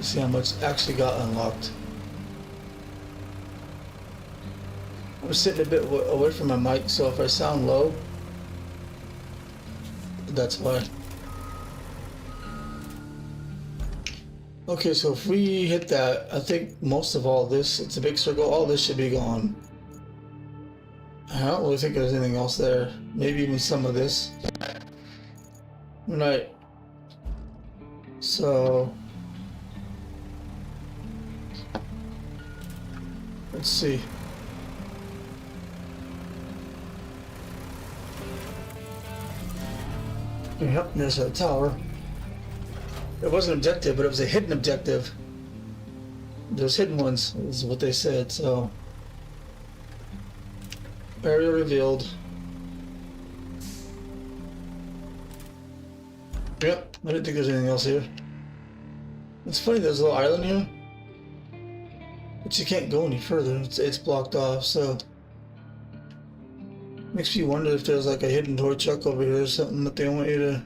See how much actually got unlocked. I'm sitting a bit away from my mic, so if I sound low, that's why. Okay, so if we hit that, I think most of all this, it's a big circle, all this should be gone. I don't really think there's anything else there. Maybe even some of this. Right. So let's see. Yep, there's a tower. It wasn't an objective, but it was a hidden objective. There's hidden ones, is what they said, so. Area revealed. Yep, I didn't think there's anything else here. It's funny, there's a little island here. But you can't go any further, it's blocked off, so. Makes me wonder if there's like a hidden toy truck over here or something that they want you to.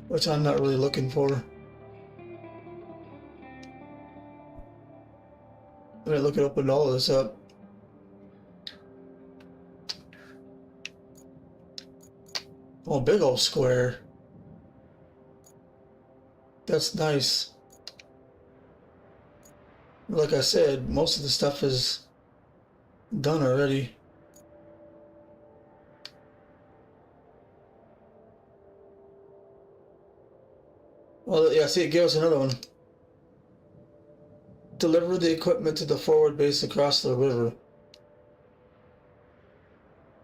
Which I'm not really looking for. I'm gonna look it open all of this up. Oh, big old square. That's nice. Like I said, most of the stuff is done already. Well, yeah, see, it gave us another one. Deliver the equipment to the forward base across the river.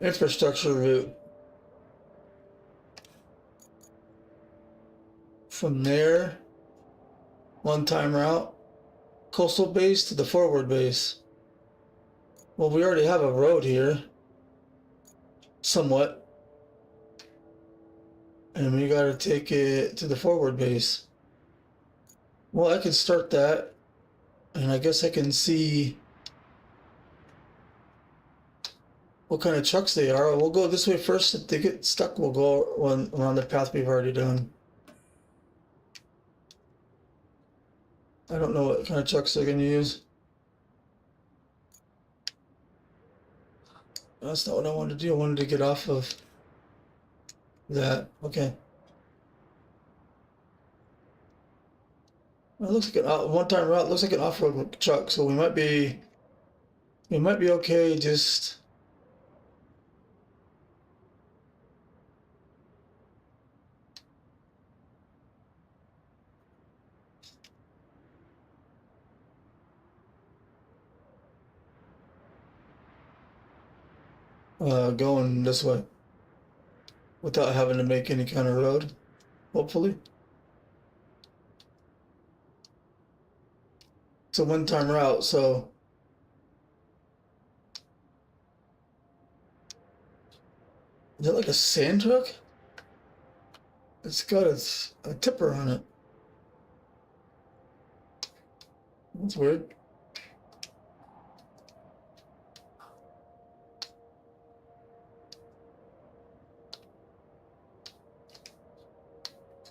Infrastructure route. From there, one-time route. Coastal base to the forward base. Well, we already have a road here. Somewhat. And we gotta take it to the forward base. Well, I can start that. And I guess I can see what kind of trucks they are. We'll go this way first. If they get stuck, we'll go around the path we've already done. I don't know what kind of trucks they're gonna use. That's not what I wanted to do. I wanted to get off of that. Okay. Well, it looks like an one-time route. Looks like an off-road truck, so we might be okay. Just going this way without having to make any kind of road. Hopefully, it's a one-time route, so. Is that like a sand truck? It's got a tipper on it. That's weird.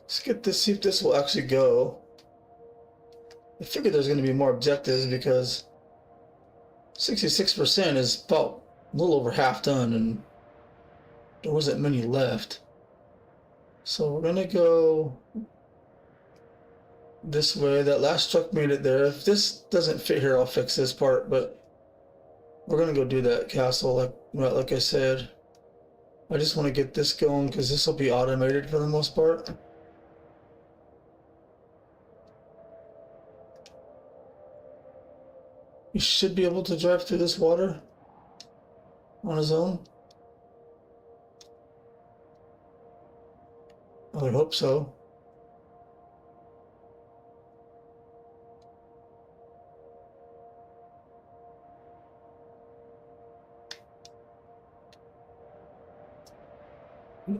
Let's get this, see if this will actually go. I figured there's going to be more objectives because 66% is about a little over half done and there wasn't many left. So we're going to go this way. That last truck made it there. If this doesn't fit here, I'll fix this part, but we're gonna go do that castle like I said. I just want to get this going because this will be automated for the most part. He should be able to drive through this water on his own. I would hope so.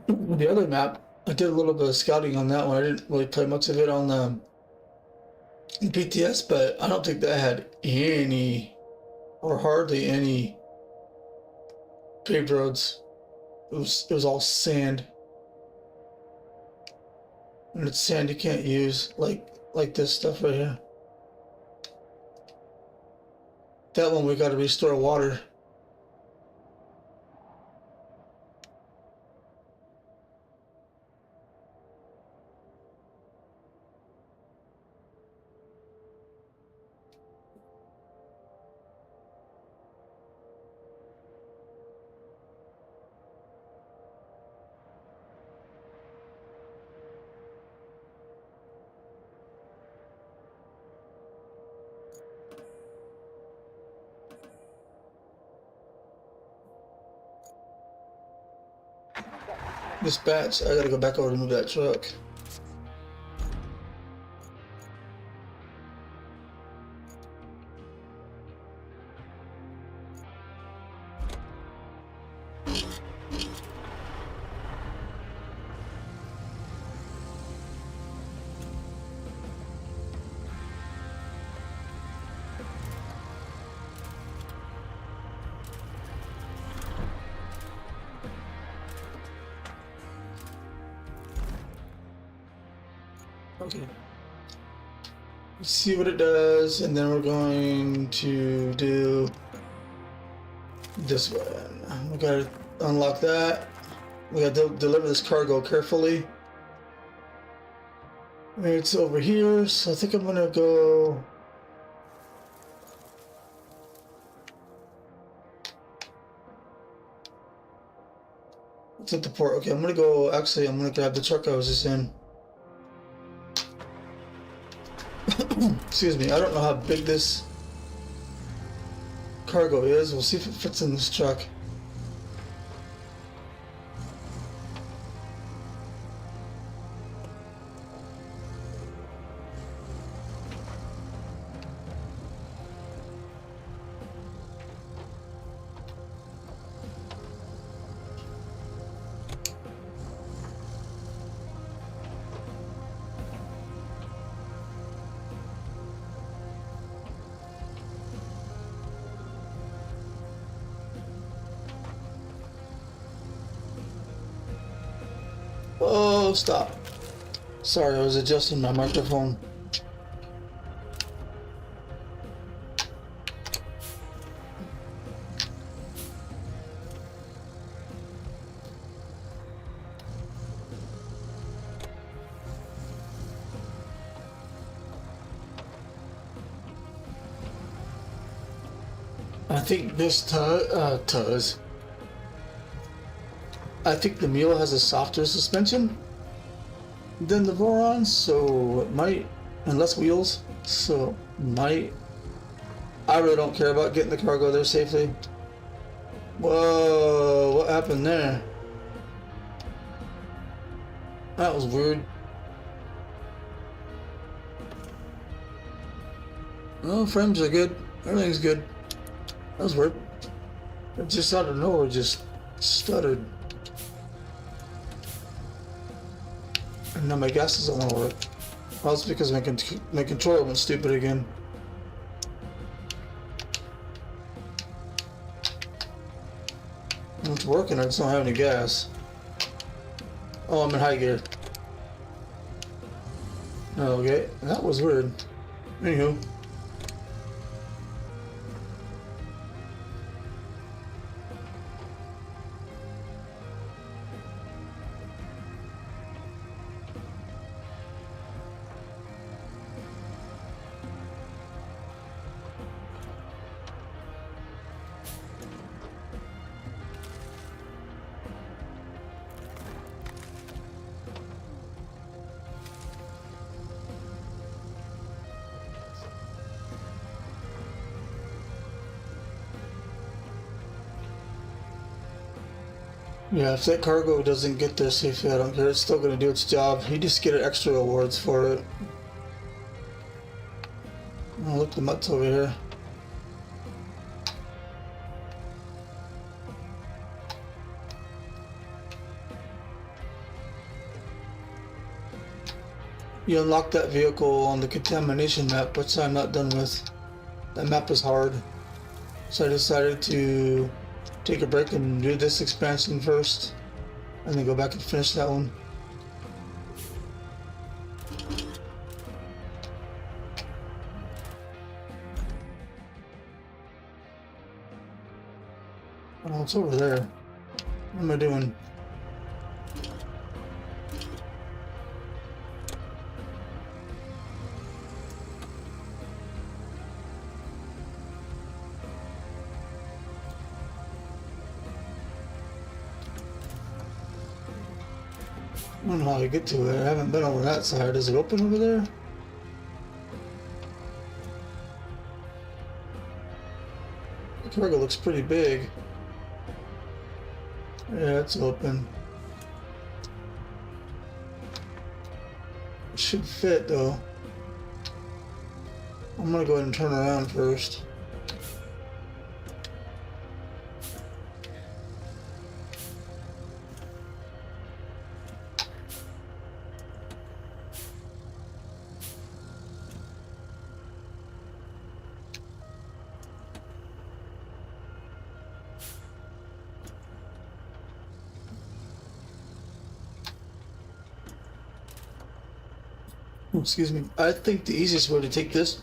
The other map, I did a little bit of scouting on that one. I didn't really play much of it on the PTS, but I don't think that had any or hardly any paved roads. It was all sand. And it's sand you can't use like this stuff right here. That one we got to restore water. Dispatch, I gotta go back over to move that truck. Okay. Let's see what it does, and then we're going to do this one. We gotta unlock that. We gotta deliver this cargo carefully. It's over here, so I think I'm gonna go. It's at the port. Okay, I'm gonna go. Actually, I'm gonna grab the truck I was just in. Excuse me, I don't know how big this cargo is. We'll see if it fits in this truck. Oh, stop. Sorry, I was adjusting my microphone. I think this I think the Mule has a softer suspension than the Voron, so it might, and less wheels, so might. I really don't care about getting the cargo there safely. Whoa, what happened there? That was weird. Oh, frames are good. Everything's good. That was weird. It just out of nowhere just stuttered. And now my gas doesn't want to work. Well, it's because my controller went stupid again. It's working, I just don't have any gas. Oh, I'm in high gear. Okay, that was weird. Anywho. Yeah, if that cargo doesn't get there safely, I don't care. It's still gonna do its job. You just get extra rewards for it. Oh, look, the mutt's over here. You unlock that vehicle on the contamination map, which I'm not done with. That map is hard. So I decided to take a break and do this expansion first, and then go back and finish that one. Oh, it's over there. What am I doing? I don't know how to get to it. I haven't been over that side. Is it open over there? The cargo looks pretty big. Yeah, it's open. It should fit though. I'm gonna go ahead and turn around first. Oh, excuse me. I think the easiest way to take this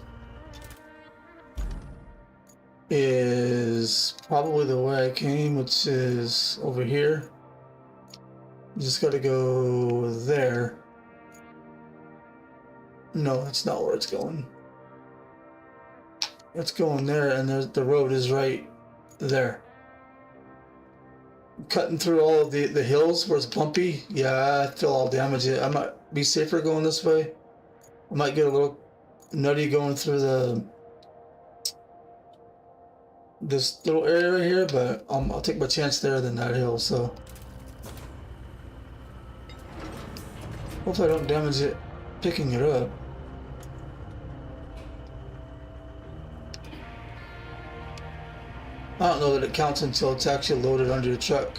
is probably the way I came, which is over here. You just gotta go there. No, that's not where it's going. It's going there, and there's the road is right there. Cutting through all of the hills where it's bumpy. Yeah, I feel all damage. I might be safer going this way. I might get a little nutty going through this little area right here, but I'll take my chance there than that hill. So hopefully I don't damage it picking it up. I don't know that it counts until it's actually loaded onto your truck.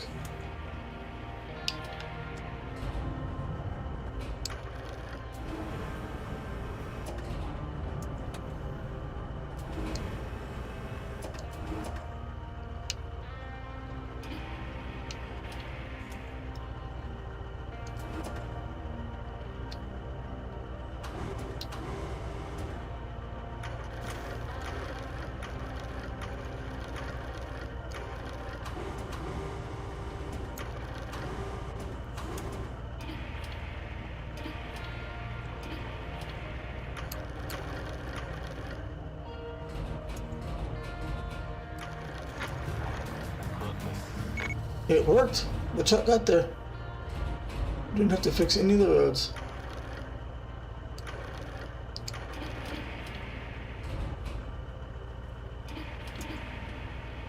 It worked. The truck got there. Didn't have to fix any of the roads.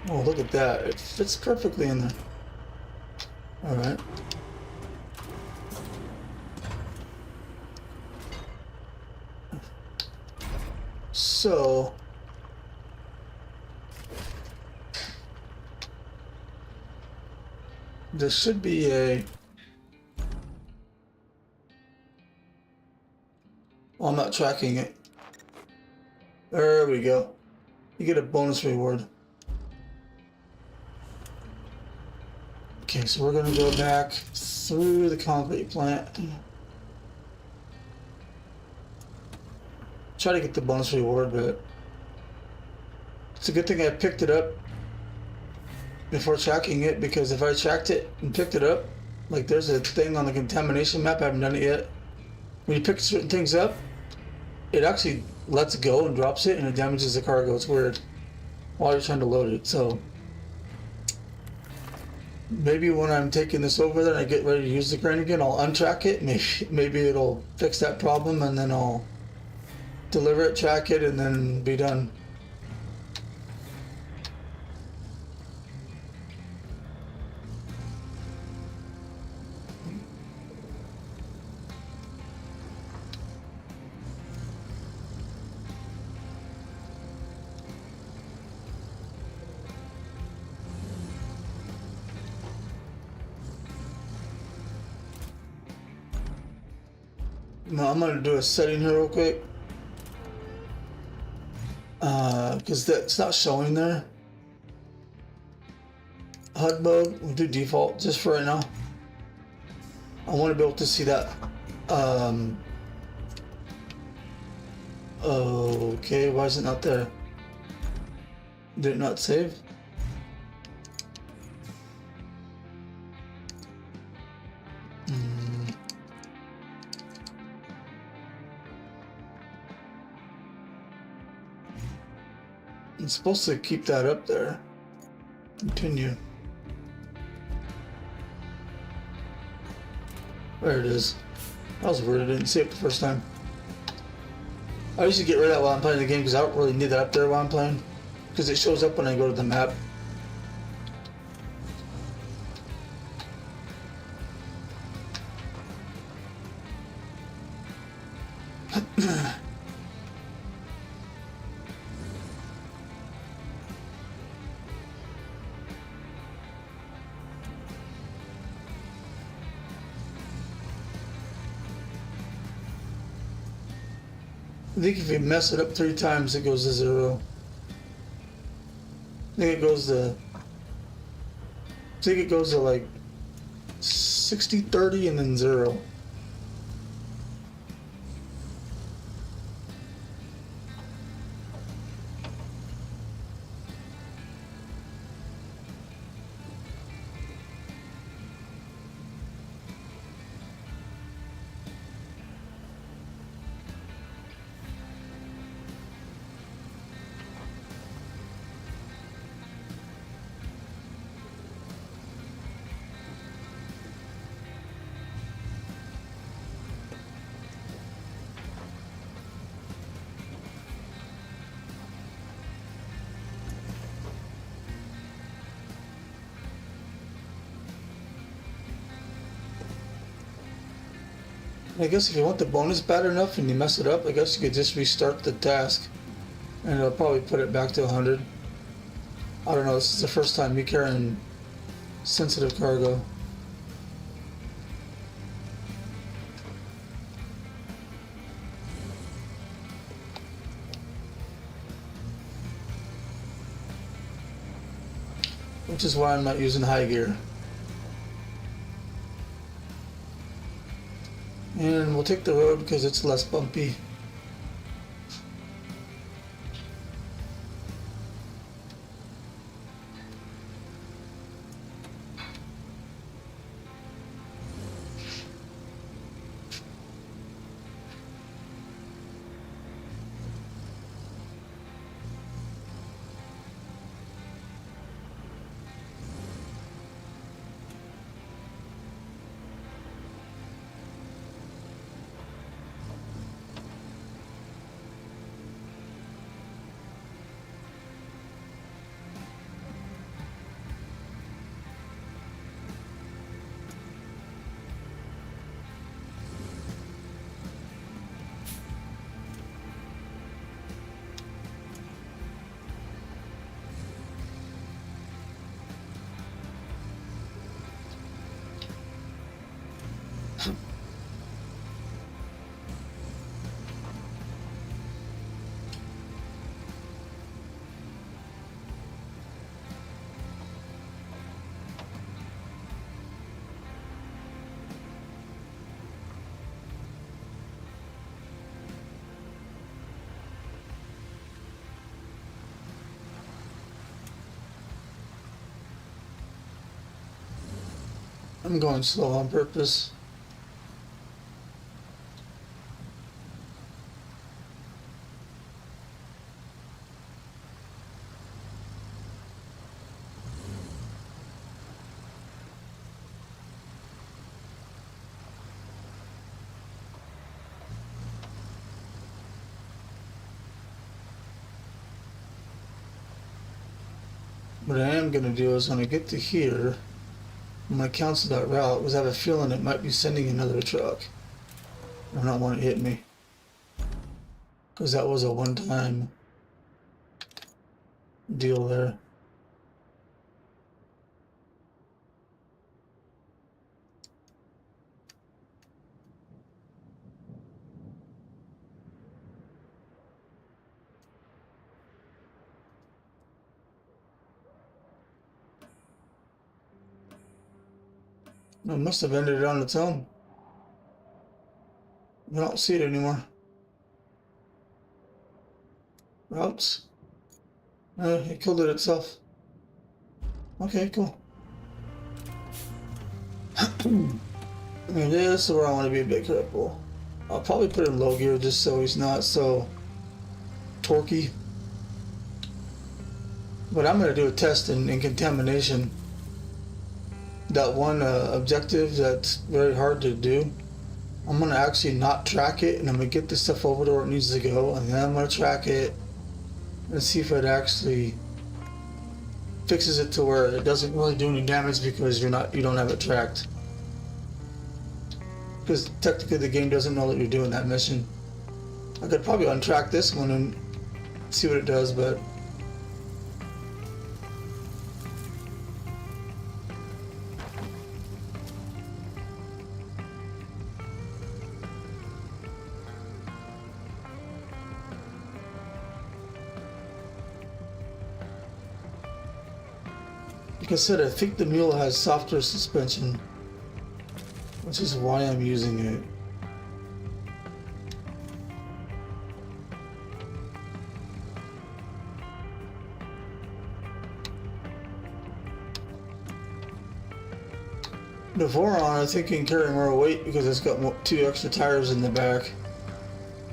Oh, look at that. It fits perfectly in there. Alright. So there should be a... Oh, I'm not tracking it. There we go. You get a bonus reward. Okay, so we're gonna go back through the concrete plant. Try to get the bonus reward, but it's a good thing I picked it up before tracking it, because if I tracked it and picked it up, like there's a thing on the contamination map, I haven't done it yet. When you pick certain things up, it actually lets go and drops it, and it damages the cargo. It's weird while you're trying to load it. So maybe when I'm taking this over there and I get ready to use the crane again, I'll untrack it. Maybe it'll fix that problem, and then I'll deliver it, track it, and then be done. I'm gonna do a setting here real quick. Because that's not showing there. HUD mode, we'll do default just for right now. I want to be able to see that. Okay, why is it not there? Did it not save? I'm supposed to keep that up there. Continue. There it is. That was weird, I didn't see it the first time. I usually get rid of that while I'm playing the game because I don't really need that up there while I'm playing. Because it shows up when I go to the map. I think if you mess it up 3 times, it goes to 0. I think it goes to like 60, 30, and then 0. I guess if you want the bonus bad enough and you mess it up, I guess you could just restart the task and it'll probably put it back to 100. I don't know, this is the first time me carrying sensitive cargo. Which is why I'm not using high gear. And we'll take the road because it's less bumpy. I'm going slow on purpose. What I am going to do is when I get to here, I'm going to cancel that route because I have a feeling it might be sending another truck. I don't want it to hit me. Because that was a one-time deal there. It must have ended it on its own. I don't see it anymore. Routes. It killed it itself. Okay, cool. Okay, this is where I want to be a bit careful. I'll probably put in low gear just so he's not so torquey. But I'm going to do a test in contamination. That one objective that's very hard to do. I'm going to actually not track it, and I'm going to get this stuff over to where it needs to go, and then I'm going to track it and see if it actually fixes it to where it doesn't really do any damage because you don't have it tracked. Because technically the game doesn't know that you're doing that mission. I could probably untrack this one and see what it does, but like I said, I think the mule has softer suspension, which is why I'm using it. The Voron, I think, can carry more weight because it's got 2 extra tires in the back,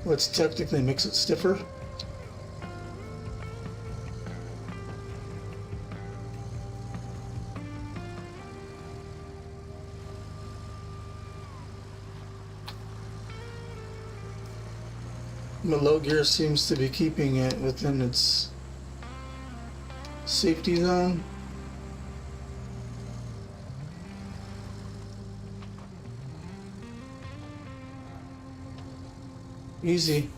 which technically makes it stiffer. The low gear seems to be keeping it within its safety zone. Easy.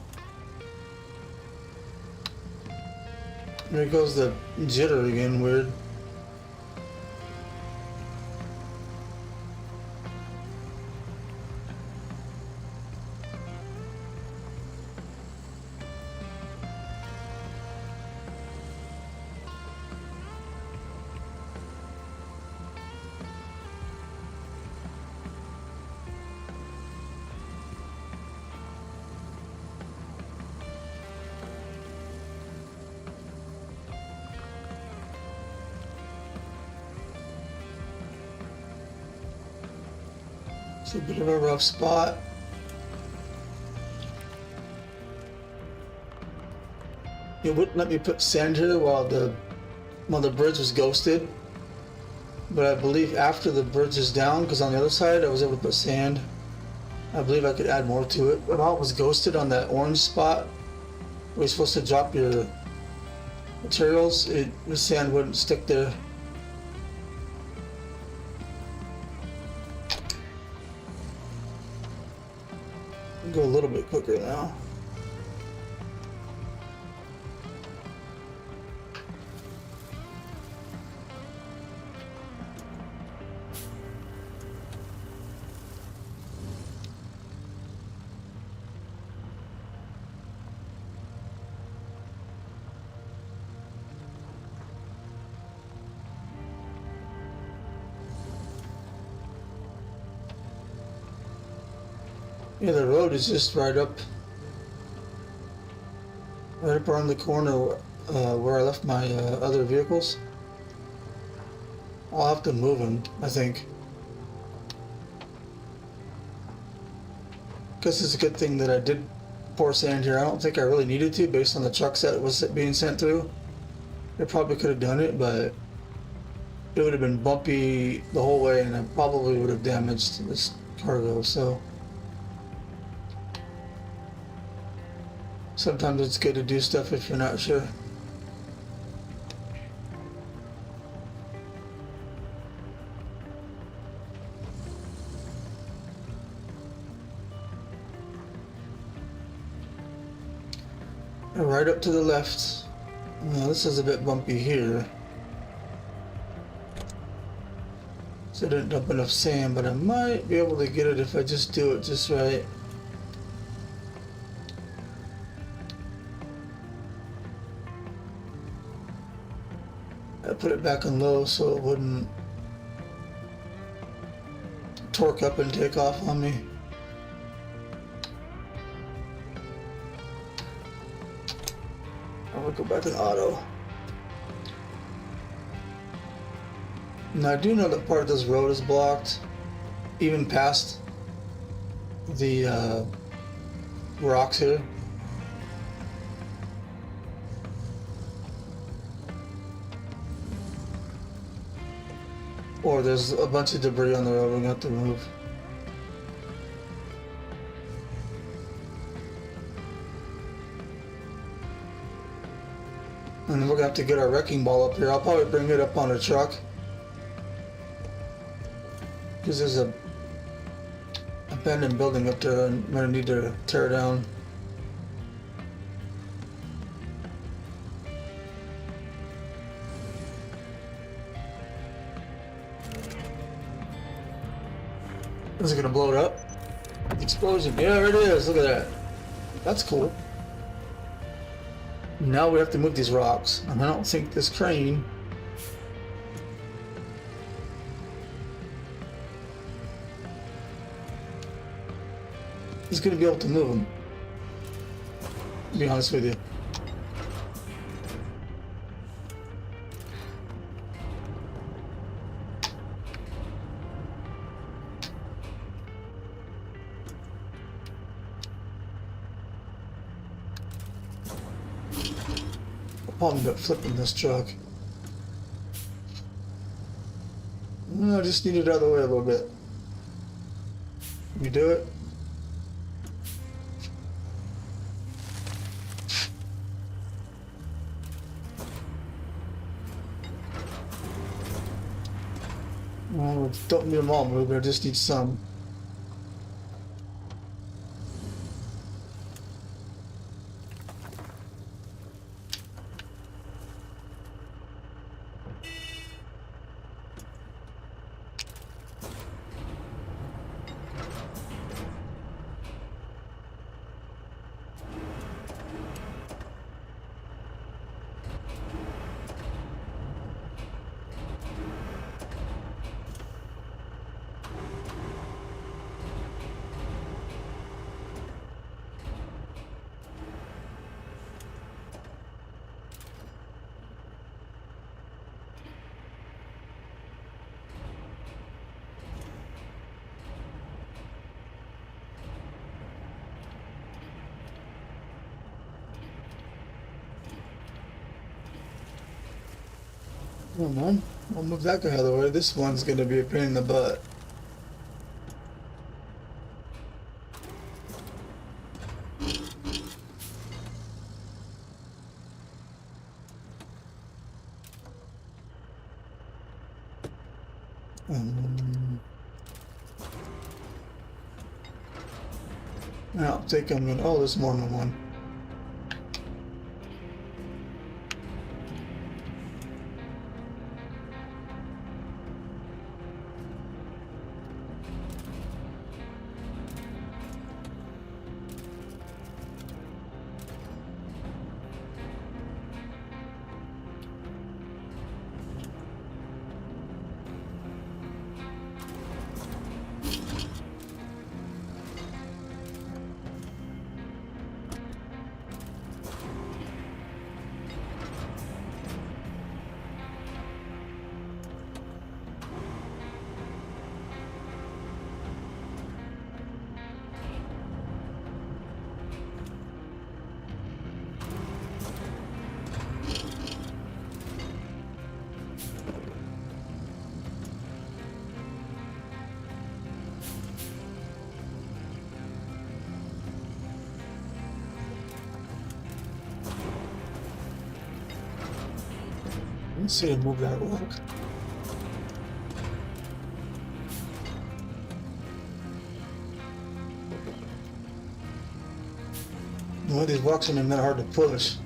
There goes the jitter again, weird. It's a bit of a rough spot. It wouldn't let me put sand here while the bridge was ghosted. But I believe after the bridge is down, because on the other side I was able to put sand. I believe I could add more to it. But while it was ghosted on that orange spot where you're supposed to drop your materials, the sand wouldn't stick there. Go a little bit quicker now. Yeah, the road is just right up around the corner where I left my other vehicles. I'll have to move them, I think. Guess it's a good thing that I did pour sand here. I don't think I really needed to based on the trucks that was being sent through. I probably could have done it, but it would have been bumpy the whole way and I probably would have damaged this cargo, so sometimes it's good to do stuff if you're not sure. And right up to the left. Now this is a bit bumpy here. So I didn't dump enough sand, but I might be able to get it if I just do it just right. I put it back on low so it wouldn't torque up and take off on me. I'm gonna go back in auto. Now I do know that part of this road is blocked, even past the rocks here. Or there's a bunch of debris on the road we're gonna have to move. And then we're gonna have to get our wrecking ball up here. I'll probably bring it up on a truck. Because there's a abandoned building up there and I'm gonna need to tear down. Is it gonna blow it up? Explosion. Yeah, there it is. Look at that. That's cool. Now we have to move these rocks. And I don't think this crane is gonna be able to move them. To be honest with you. Problem about flipping this truck. I just need it out of the way a little bit. Can you do it? Well, don't need them all moved, I just need some. Come on, I'll move that guy out of the way. This one's gonna be a pain in the butt. I don't think I'm gonna. Oh, there's more than one. Let's see him move that rock. One of these rocks are not hard to push.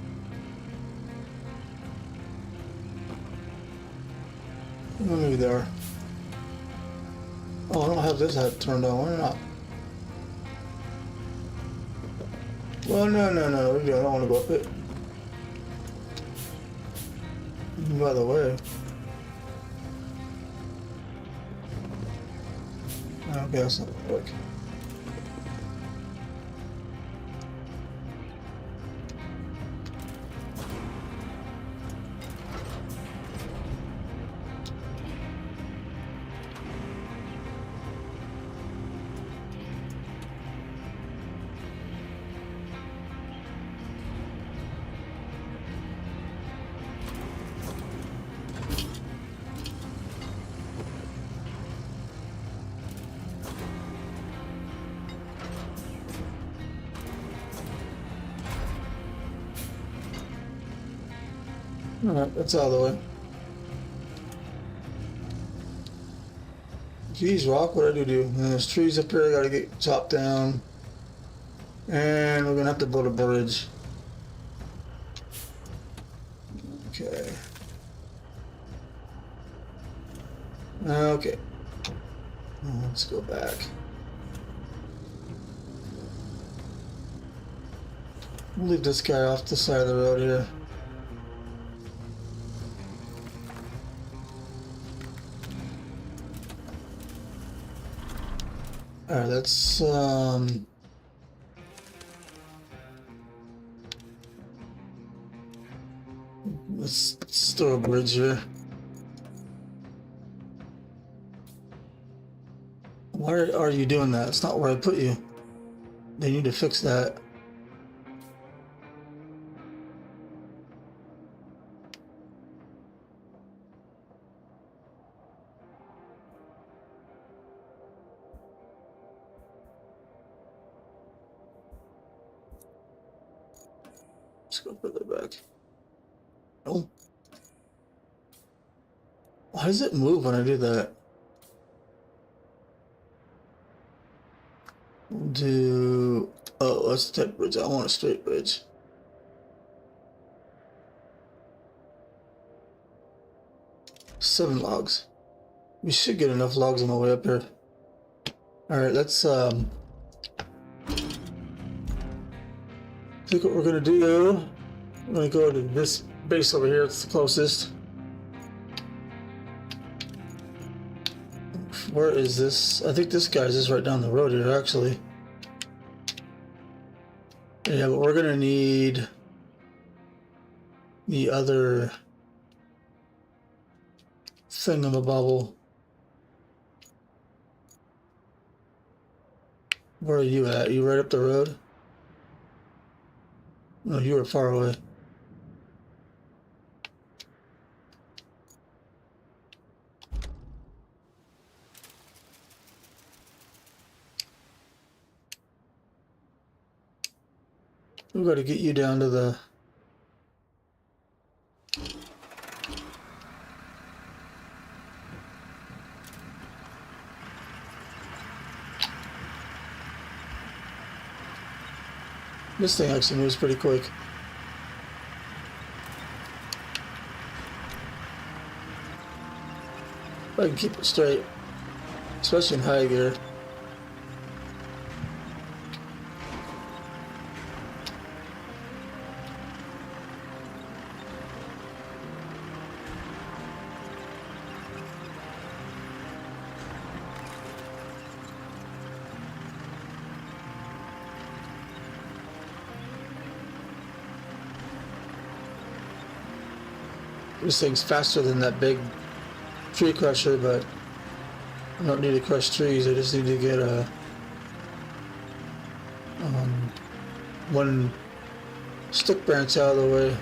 Oh, maybe they are. Oh, I don't have this hat turned on. Why not? Well, no, I don't want to go up it. By the way, Okay, that's not gonna work. Alright, that's out of the way. Geez, rock, what I do? And there's trees up here I gotta get chopped down. And we're gonna have to build a bridge. Okay. Okay. Let's go back. We'll leave this guy off the side of the road here. Alright, let's throw a bridge here. Why are you doing that? It's not where I put you. They need to fix that. Let's go further back. Oh. Why does it move when I do that? Oh, that's the type of bridge. I want a straight bridge. Seven logs. We should get enough logs on the way up here. Alright, let's I think what we're gonna do, we're gonna go to this base over here, it's the closest. Where is this? I think this guy's just right down the road here, actually. Yeah, but we're gonna need the other thingamabobble. Where are you at? You right up the road? No, you were far away. We've got to get you down to the... This thing actually moves pretty quick. If I can keep it straight, especially in high gear. This thing's faster than that big tree crusher, but I don't need to crush trees. I just need to get a one stick branch out of the way.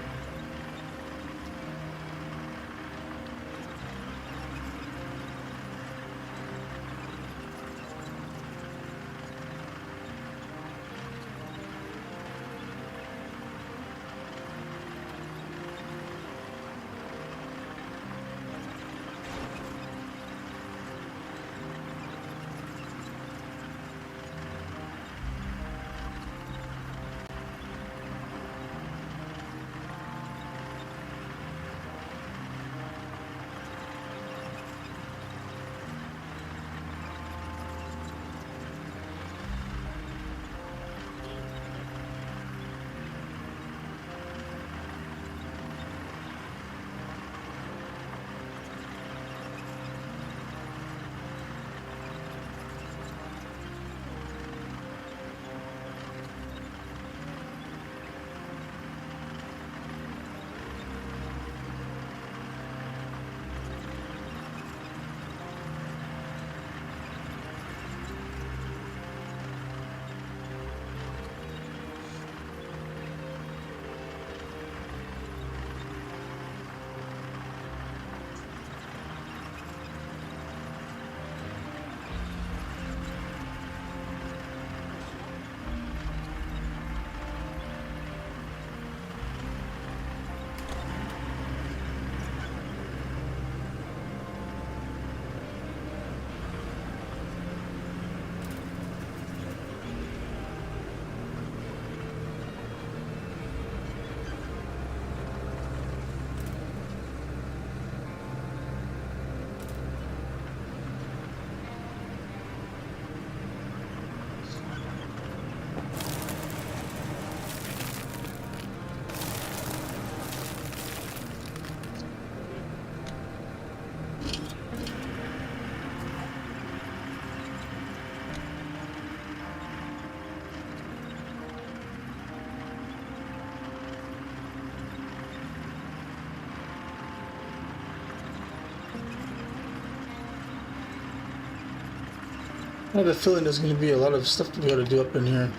I have a feeling there's going to be a lot of stuff to be able to do up in here.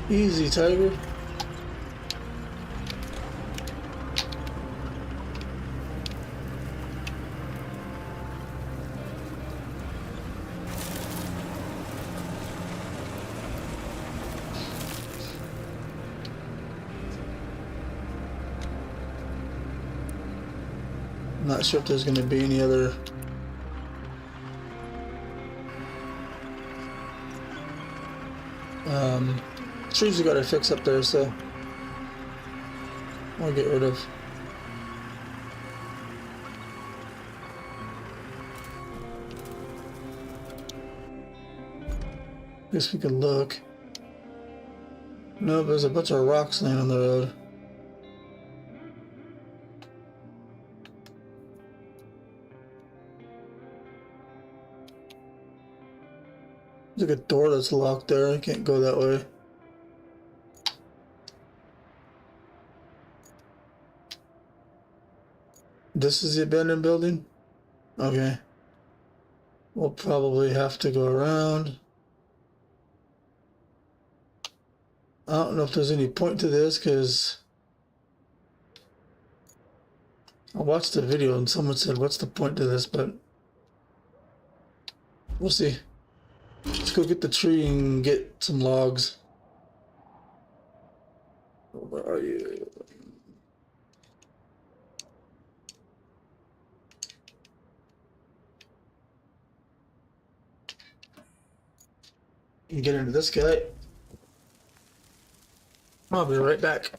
Easy, Tiger. Not sure if there's going to be any other trees we got to fix up there, so I'll get rid of. Guess we can look. No, there's a bunch of rocks laying on the road. There's like a door that's locked there. I can't go that way. This is the abandoned building? Okay. We'll probably have to go around. I don't know if there's any point to this because I watched the video and someone said, what's the point to this? But we'll see. Let's go get the tree and get some logs. Where are you? You get into this guy. I'll be right back.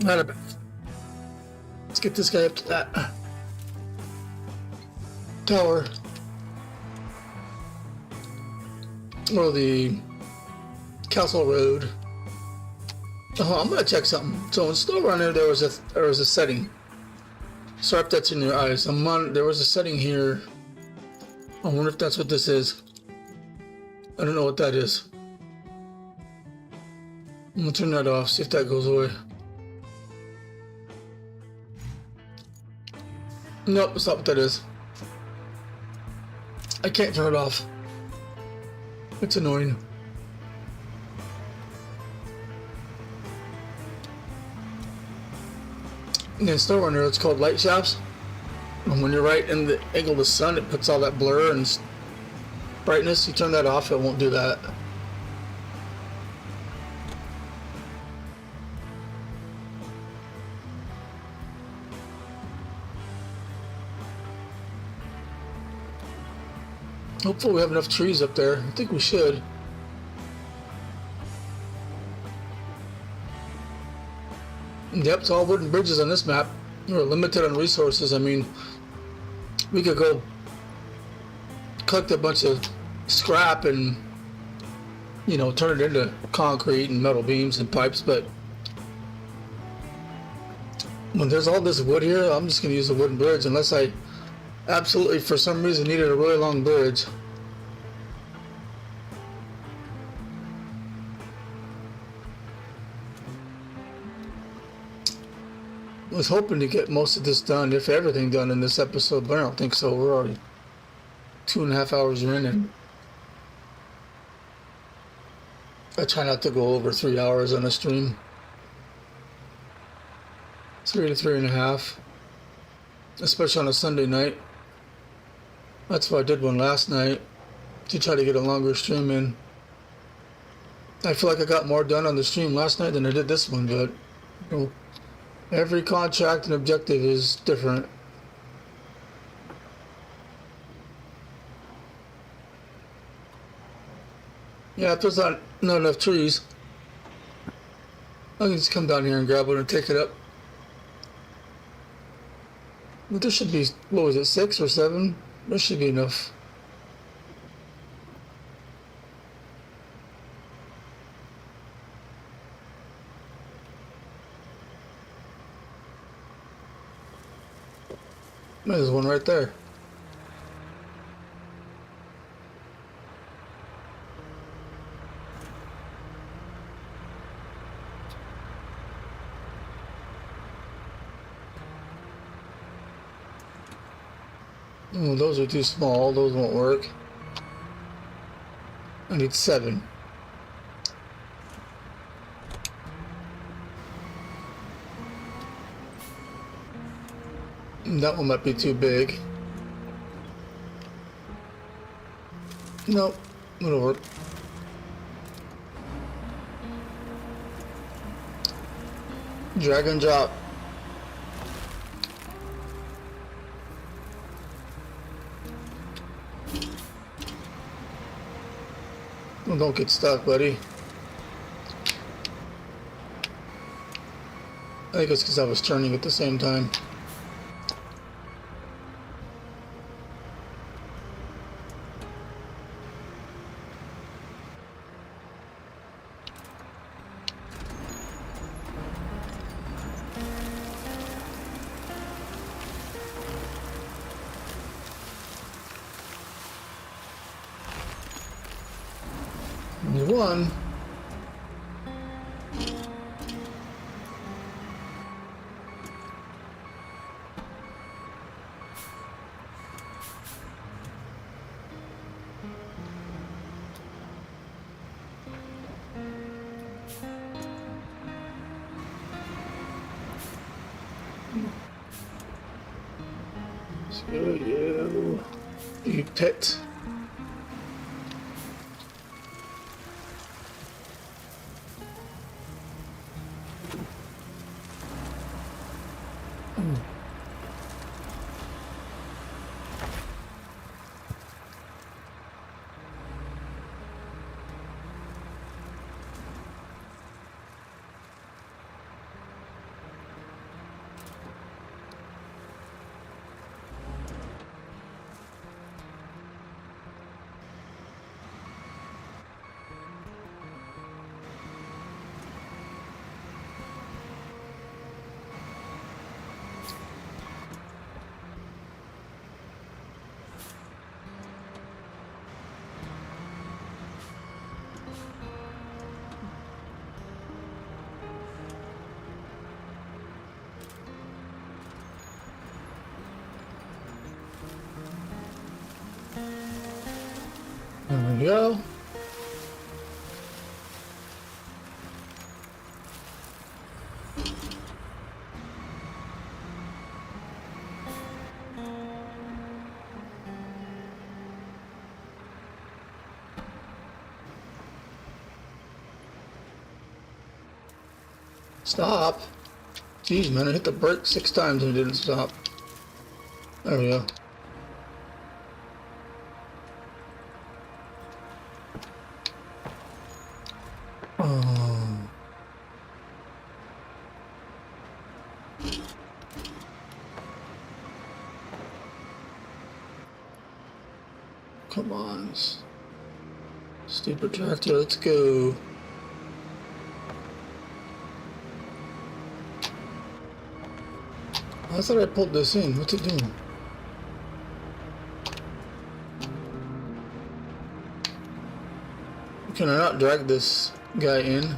Not a bad. Let's get this guy up to that tower. Or the Castle Road. Oh, I'm gonna check something. So in SnowRunner there was a setting. Sorry if that's in your eyes. There was a setting here. I wonder if that's what this is. I don't know what that is. I'm gonna turn that off, see if that goes away. Nope, that's not what that is. I can't turn it off. It's annoying. And in SnowRunner, it's called light shafts. And when you're right in the angle of the sun, it puts all that blur and brightness. You turn that off, it won't do that. Hopefully we have enough trees up there. I think we should. Yep, it's all wooden bridges on this map. We're limited on resources. I mean, we could go collect a bunch of scrap and, you know, turn it into concrete and metal beams and pipes, but when there's all this wood here, I'm just going to use a wooden bridge unless I absolutely, for some reason, needed a really long bridge. I was hoping to get most of this done, if everything done in this episode, but I don't think so. We're already 2.5 hours in, and I try not to go over 3 hours on a stream. 3 to 3.5, especially on a Sunday night. That's why I did one last night, to try to get a longer stream in. I feel like I got more done on the stream last night than I did this one, but you know, every contract and objective is different. Yeah, if there's not enough trees, I can just come down here and grab one and take it up. But there should be, what was it, 6 or 7? There should be enough. There's one right there. Oh, those are too small. Those won't work. I need 7. That one might be too big. Nope, it'll work. Drag and drop. Well, don't get stuck, buddy. I think it's because I was turning at the same time. One. So you pit. go. Stop. Jeez, man, I hit the brake 6 times and it didn't stop. There we go. Oh. Come on. Stupid tractor, let's go. I thought I pulled this in. What's it doing? Can I not drag this guy in?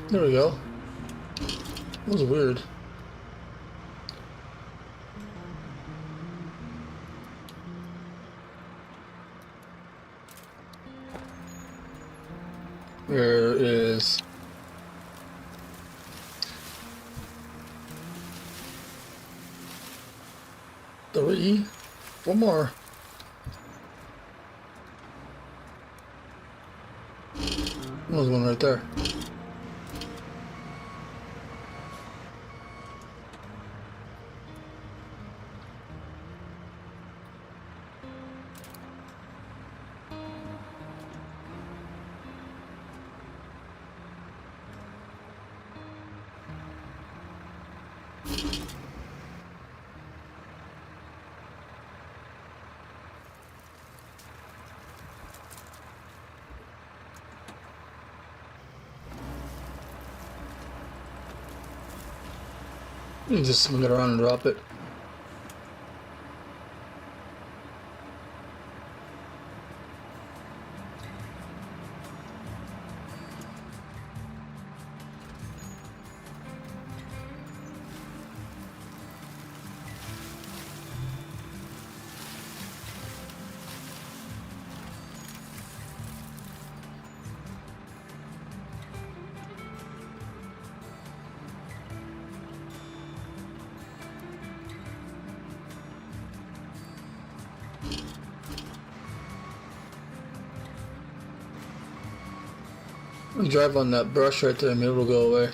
There we go. That was weird. There is 3. 1 more. There's one right there. You can just swing it around and drop it. Drive on that brush right there, maybe it'll go away.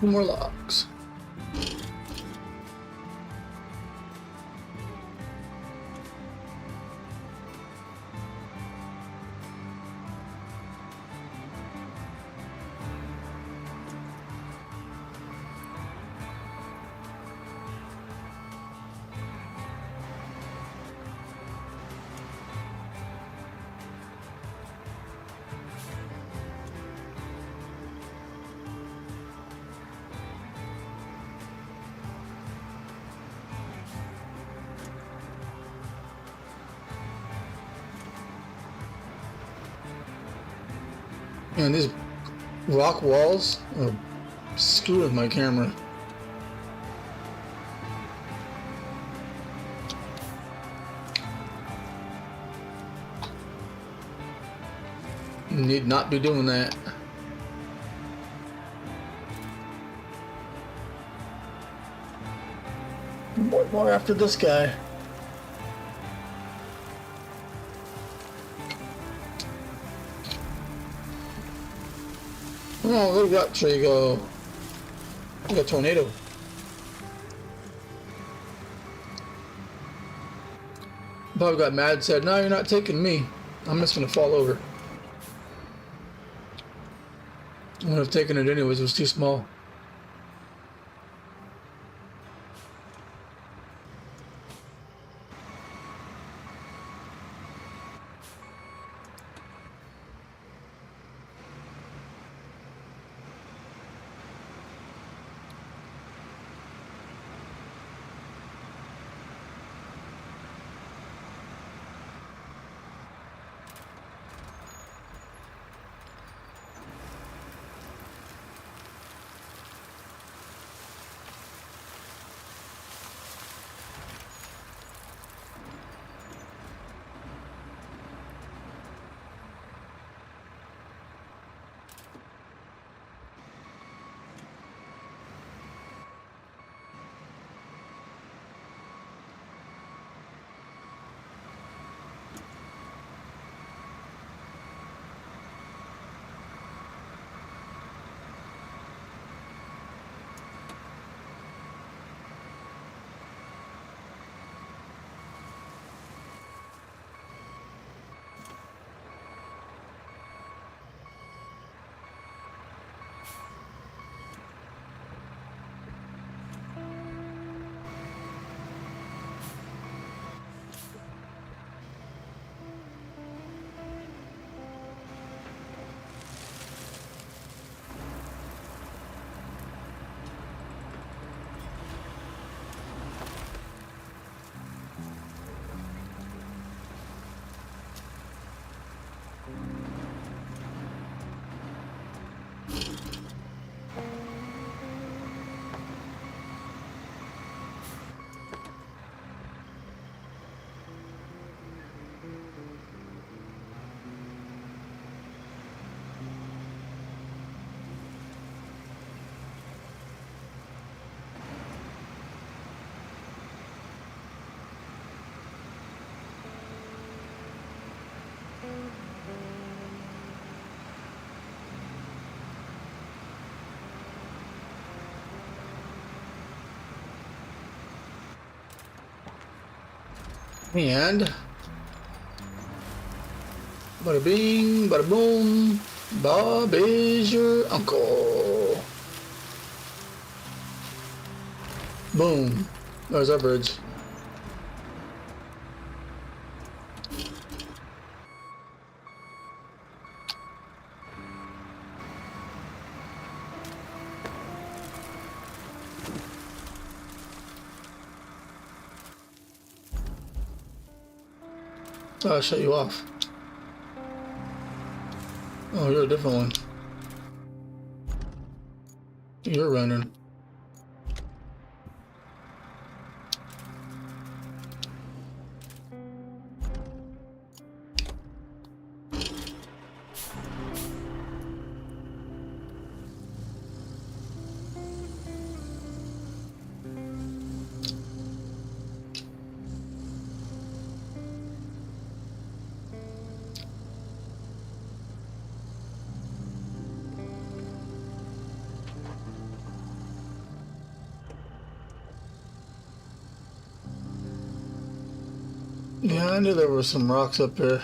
Two more logs. And these rock walls are screwing my camera. Need not be doing that. More after this guy. Oh, look at that tree go. Look at a tornado. Bob got mad and said, "No, you're not taking me. I'm just gonna fall over." I would have taken it anyways, it was too small. And bada bing, bada boom, Bob is your uncle. Boom. There's our bridge. Oh, I'll shut you off. Oh, you're a different one. You're running. Yeah, I knew there were some rocks up here.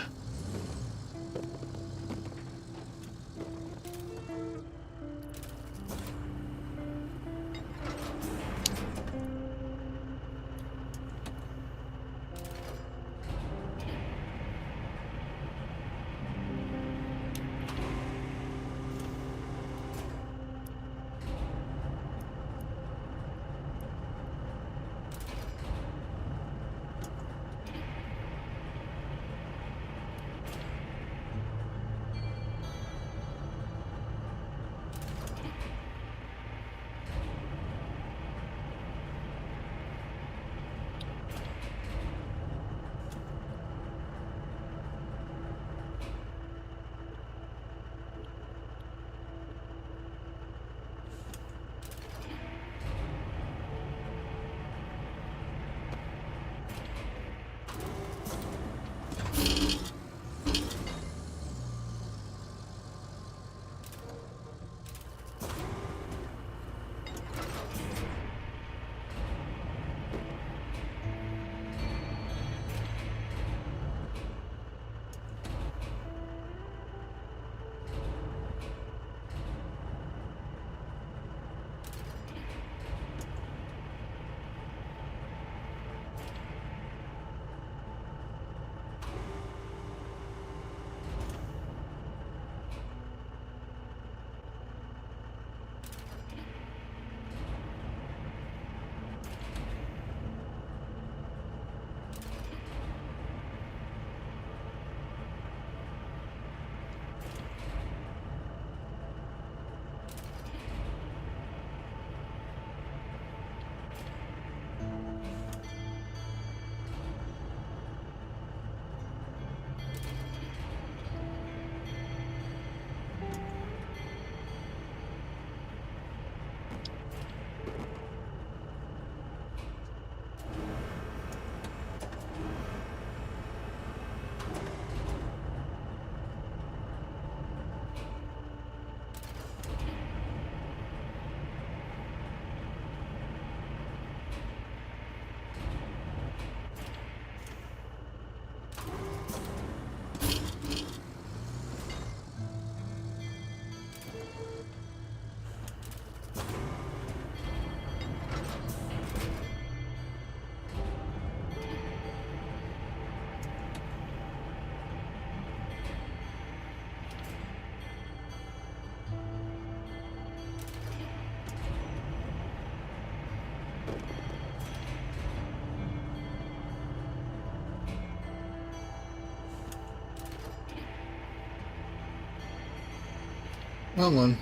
Wrong one.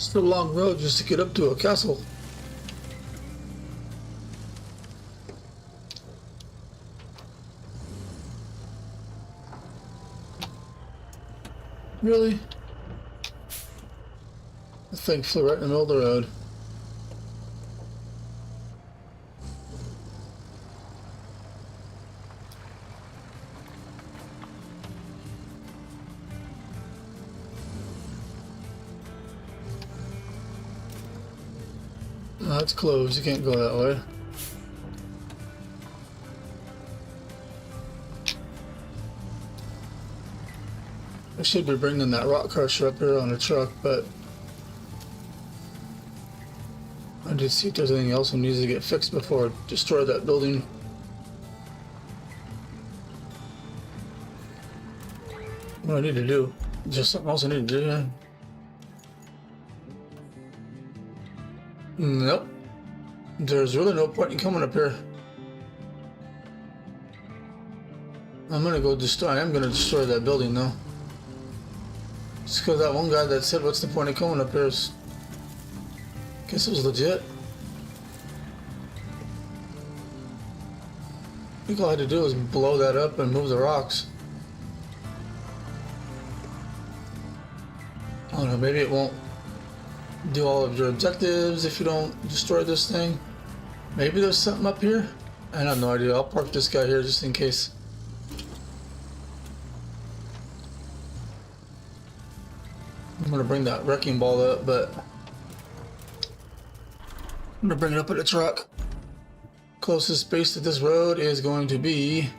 Still a long road just to get up to a castle. Really? The thing flew right in the middle of the road. No, it's closed. You can't go that way. I should be bringing that rock crusher up here on a truck, but I did see if there's anything else that needs to get fixed before I destroy that building. What I need to do? Just something else I need to do, yeah. Nope. There's really no point in coming up here. I am gonna destroy that building though. Just because that one guy that said, what's the point of coming up here is... Guess it was legit. I think all I had to do was blow that up and move the rocks. I don't know, maybe it won't do all of your objectives if you don't destroy this thing. Maybe there's something up here? I have no idea. I'll park this guy here just in case. I'm gonna bring that wrecking ball up, but I'm gonna bring it up at the truck. Closest base to this road is going to be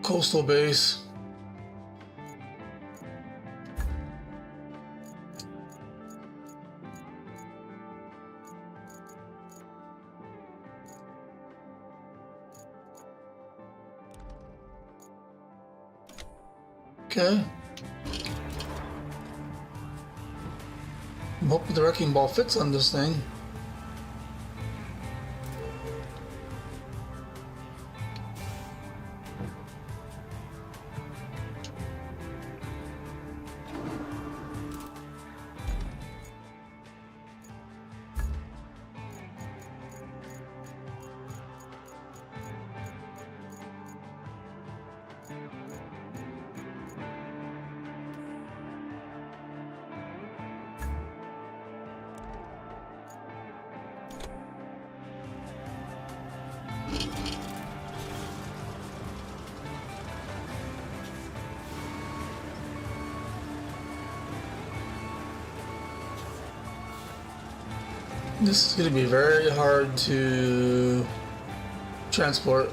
Coastal Base. Okay. I'm hoping the wrecking ball fits on this thing. This is going to be very hard to transport.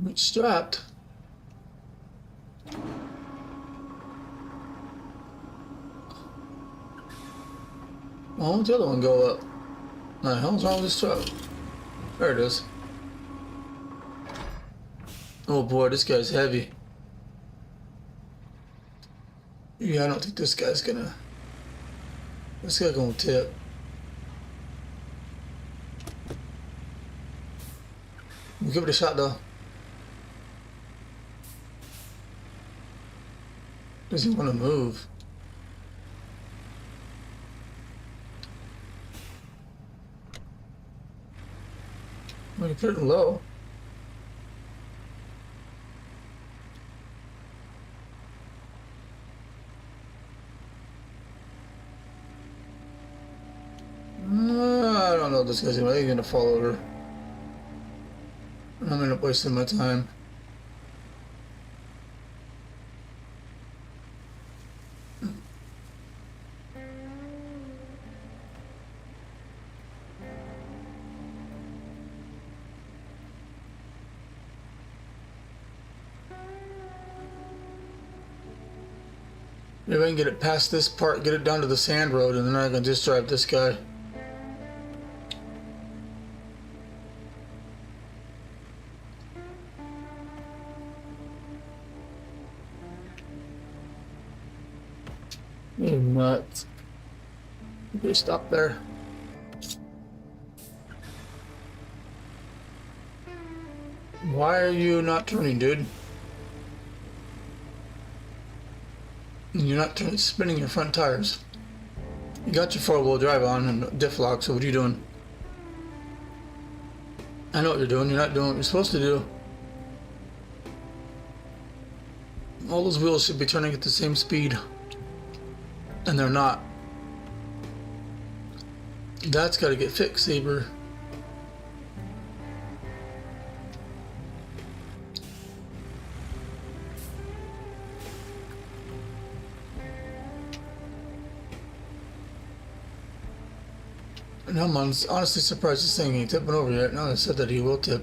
It's strapped. Why won't the other one go up? What the hell's wrong with this truck? There it is. Oh boy, this guy's heavy. Yeah, I don't think this guy's gonna... This guy gonna tip. We'll give it a shot though. Does he want to move? Well, you put it low. I don't know if this guy's gonna fall over. I'm gonna wasting my time. Maybe I can get it past this part, get it down to the sand road, and then I can just drive this guy. You nuts. You stop there. Why are you not turning, dude? You're not spinning your front tires. You got your four-wheel drive on and diff lock, so what are you doing? I know what you're doing. You're not doing what you're supposed to do. All those wheels should be turning at the same speed. And they're not. That's got to get fixed, Saber. And I'm honestly surprised this thing ain't tipping over yet. Now I said that he will tip.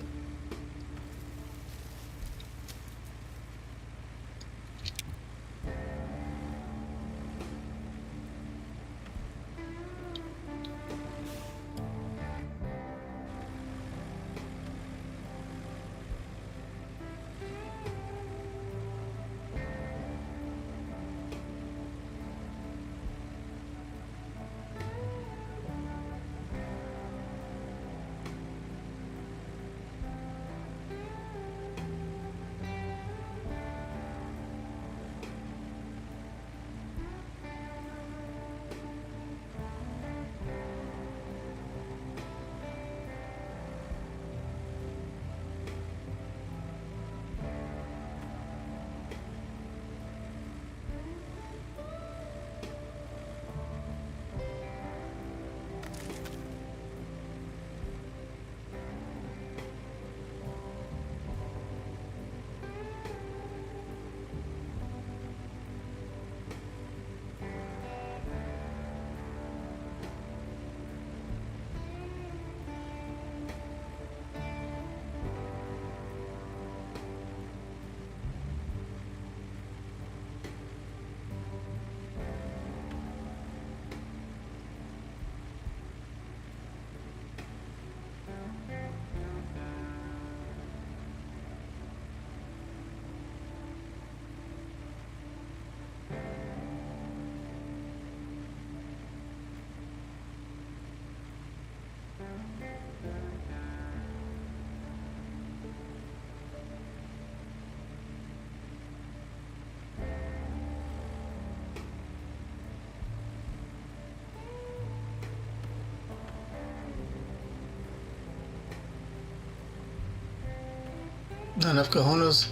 Not enough cojones.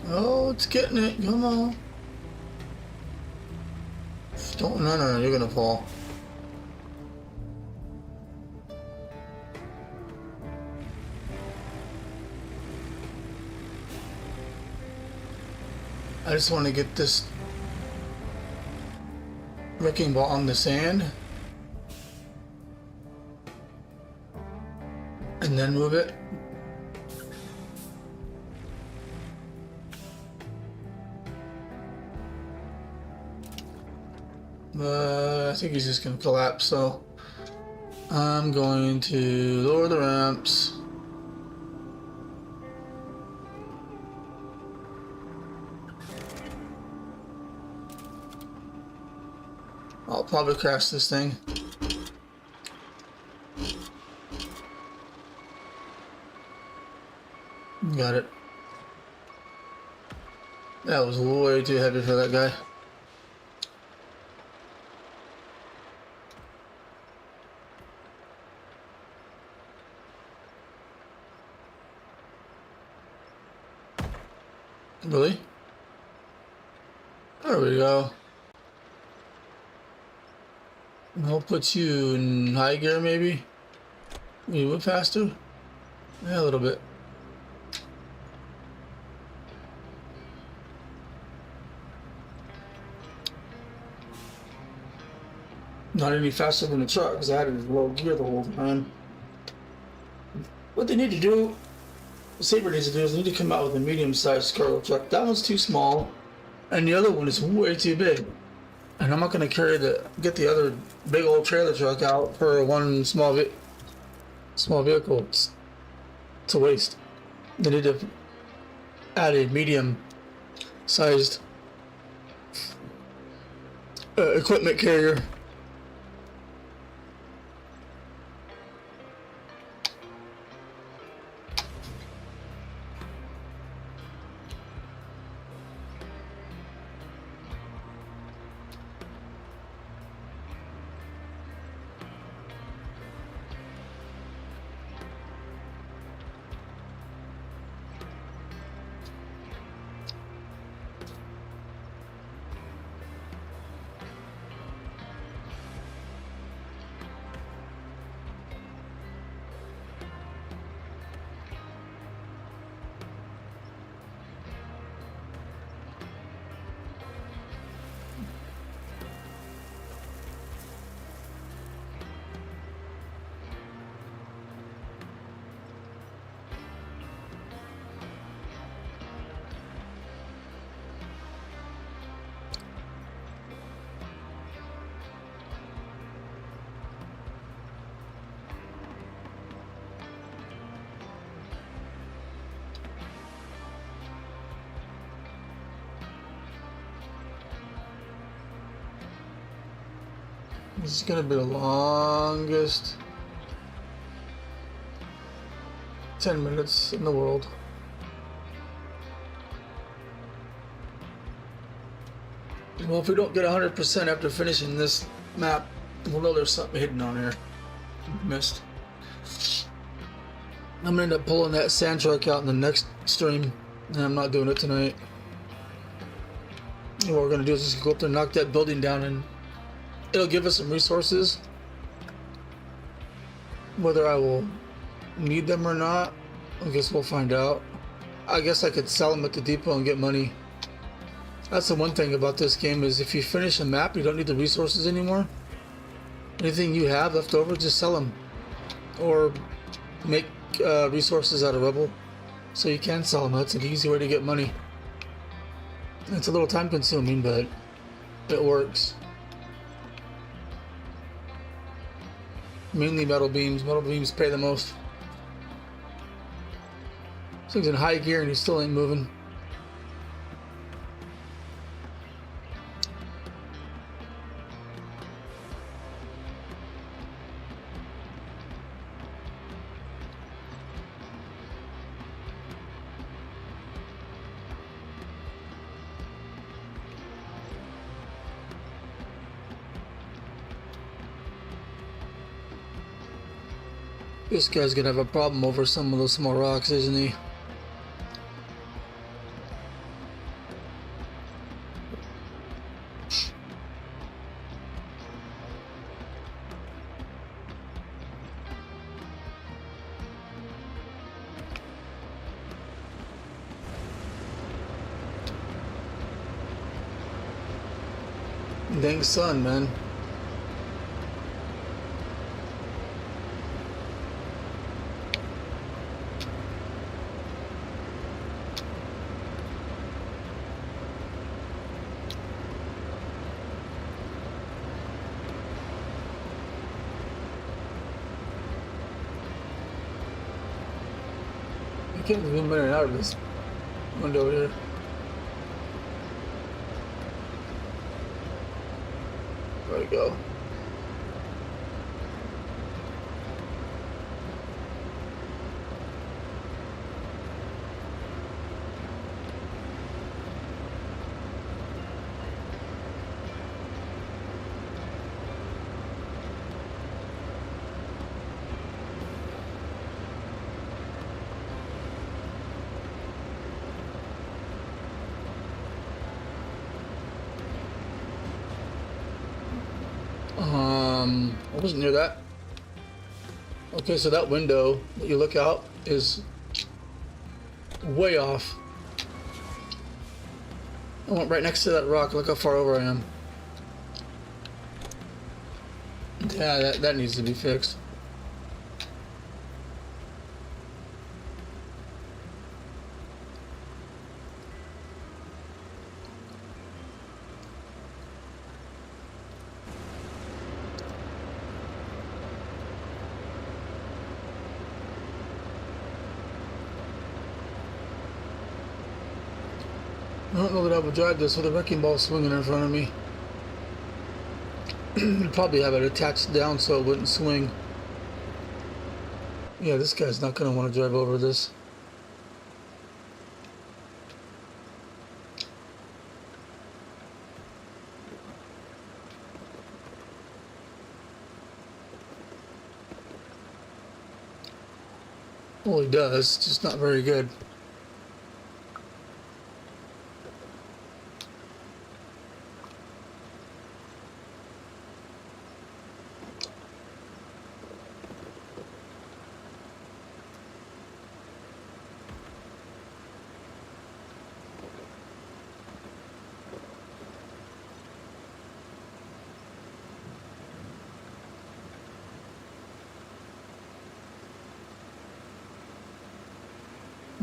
Oh, it's getting it. Come on. Don't, no, you're gonna fall. I just want to get this wrecking ball on the sand and then move it. I think he's just gonna collapse, so I'm going to lower the ramps. I'll probably crash this thing. Got it. That was way too heavy for that guy. Really? There we go. I'll put you in high gear, maybe. You move faster? Yeah, a little bit. Not any faster than the truck because I had it in low gear the whole time. What they need to do, what Sabre needs to do, is they need to come out with a medium-sized cargo truck. That one's too small, and the other one is way too big. And I'm not going to get the other big old trailer truck out for one small vehicle. It's a waste. They need to add a medium-sized equipment carrier. This is gonna be the longest 10 minutes in the world. Well, if we don't get 100% after finishing this map, we'll know there's something hidden on here. Missed. I'm gonna end up pulling that sand truck out in the next stream, and I'm not doing it tonight. What we're gonna do is just go up there and knock that building down, and it'll give us some resources. Whether I will need them or not, I guess we'll find out. I guess I could sell them at the depot and get money. That's the one thing about this game, is if you finish a map, you don't need the resources anymore. Anything you have left over, just sell them. Or make resources out of rubble so you can sell them. That's an easy way to get money. It's a little time consuming, but it works. Mainly metal beams. Metal beams pay the most. This thing's in high gear and he still ain't moving. This guy's gonna have a problem over some of those small rocks, isn't he? Dang sun, man. You can't zoom in and out of this window here. There we go. I wasn't near that. Okay, so that window that you look out is way off. I went right next to that rock. Look how far over I am. Yeah, that needs to be fixed. I don't know that I would drive this with a wrecking ball swinging in front of me. I'd probably have it attached down so it wouldn't swing. Yeah, this guy's not going to want to drive over this. Well, he does, just not very good.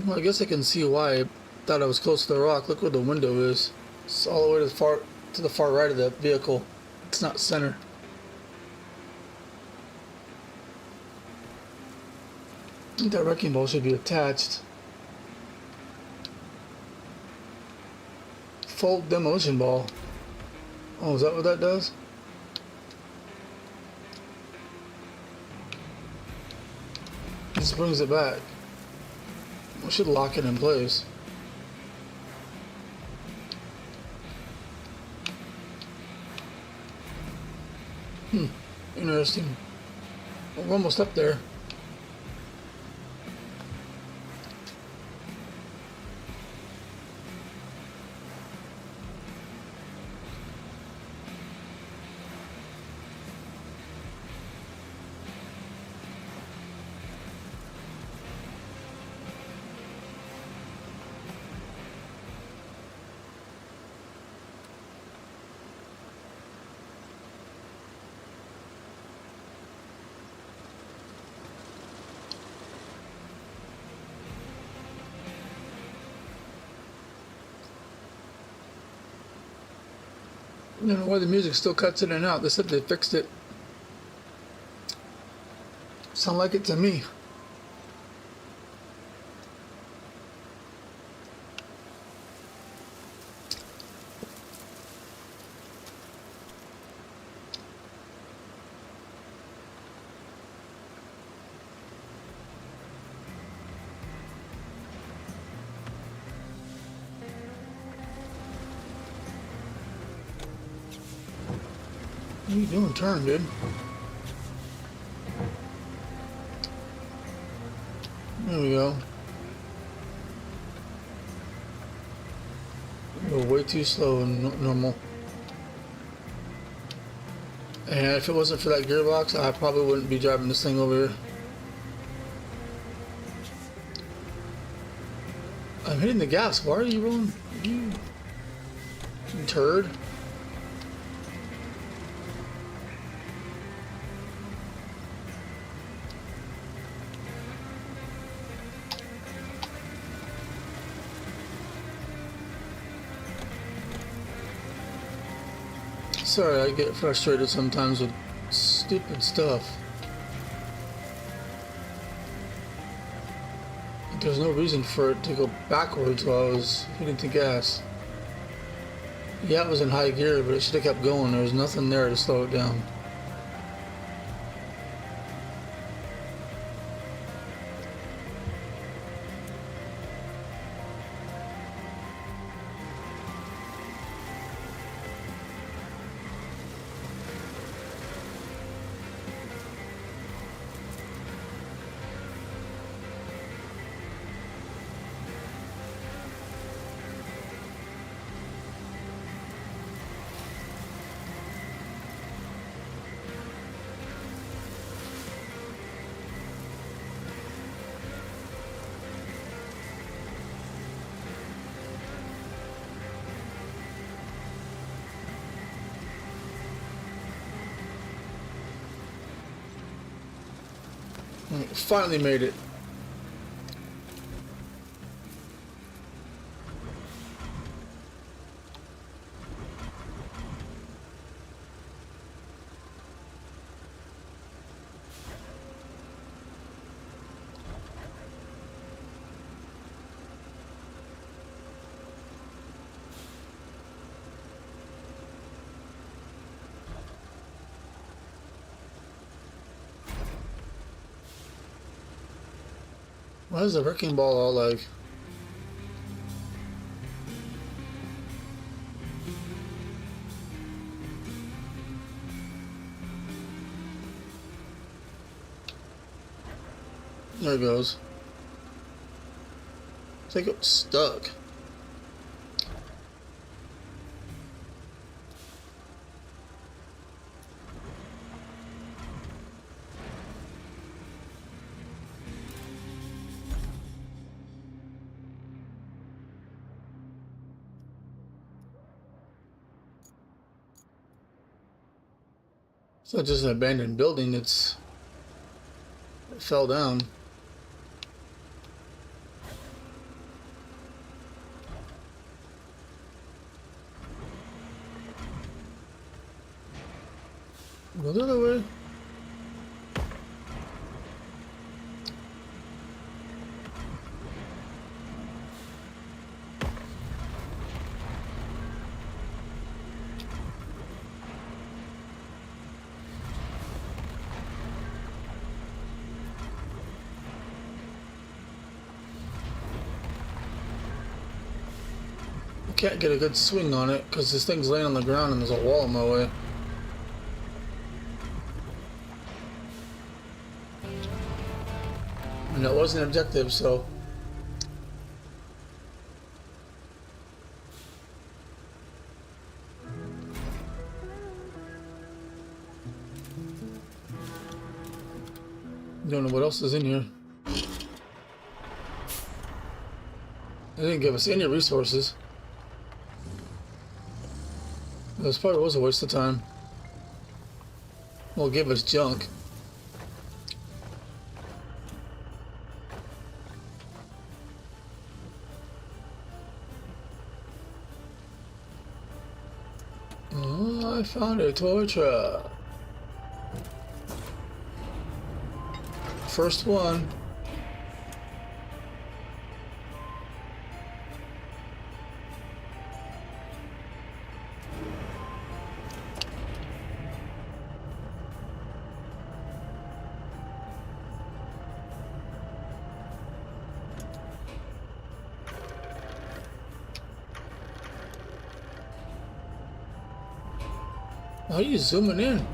Well, I guess I can see why I thought I was close to the rock. Look where the window is. It's all the way to the far right of the vehicle. It's not center. I think that wrecking ball should be attached. Fold demolition ball. Oh, is that what that does? Just brings it back. We should lock it in place. Interesting. Well, we're almost up there. I don't know why the music still cuts in and out. They said they fixed it. Sound like it to me. What are you doing? Turn, dude. Go way too slow and normal. And if it wasn't for that gearbox, I probably wouldn't be driving this thing over here. I'm hitting the gas. Why are you rolling? You turd. Sorry, I get frustrated sometimes with stupid stuff. There's no reason for it to go backwards while I was hitting the gas. Yeah, it was in high gear, but it should have kept going. There was nothing there to slow it down. Finally made it. Why is the wrecking ball all like... There it goes. I think it was stuck. It's not just an abandoned building, it fell down. Go the other way. Can't get a good swing on it because this thing's laying on the ground and there's a wall in my way. And that wasn't an objective, so don't know what else is in here. They didn't give us any resources. This probably was a waste of time. Well, give us junk. Oh, I found a toy truck. First one. Why are you zooming in?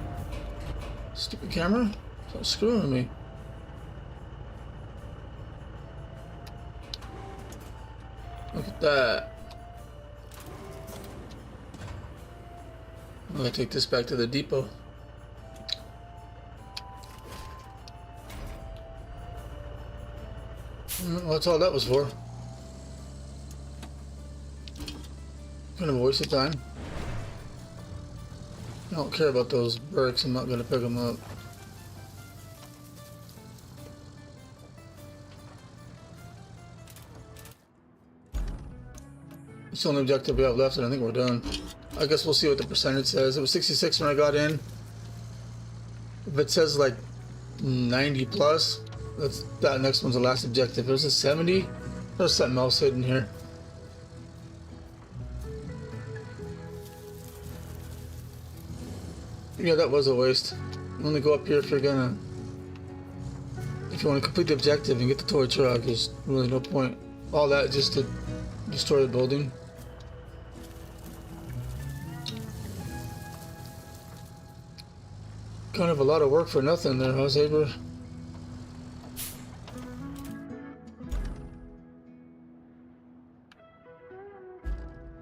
Stupid camera? Stop screwing me. Look at that. gonna take this back to the depot. Well, that's all that was for. Kind of a waste of time. I don't care about those bricks. I'm not gonna pick them up. It's the only objective we have left, and I think we're done. I guess we'll see what the percentage says. It was 66 when I got in. If it says like 90 plus, that next one's the last objective. If it was a 70, there's something else hidden here. Yeah, that was a waste. Only go up here if you're gonna... If you want to complete the objective and get the toy truck, there's really no point. All that just to destroy the building. Kind of a lot of work for nothing there, huh, Saber?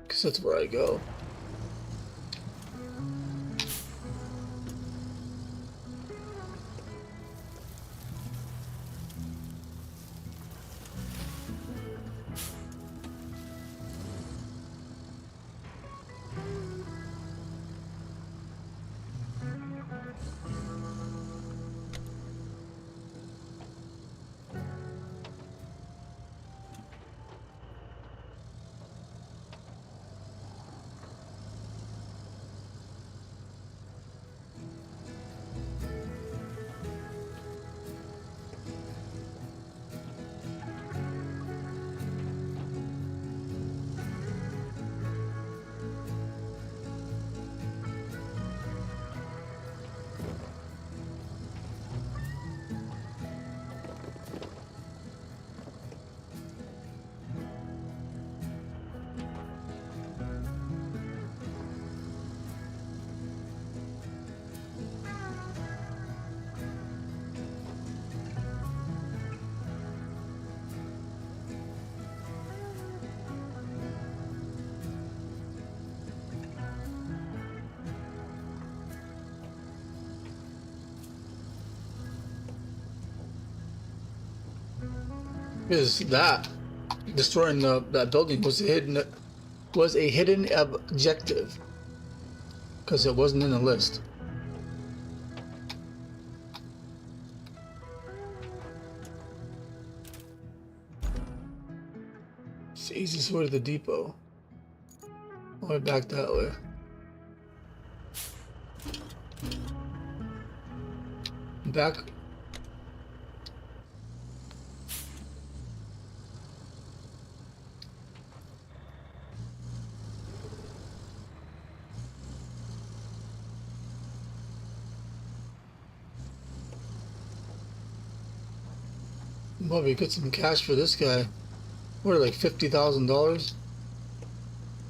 Because that's where I go. Is that destroying that building was a hidden objective because it wasn't in the list. It's the easiest way to the depot. All the way back that way. Back. Probably get some cash for this guy. What, like $50,000?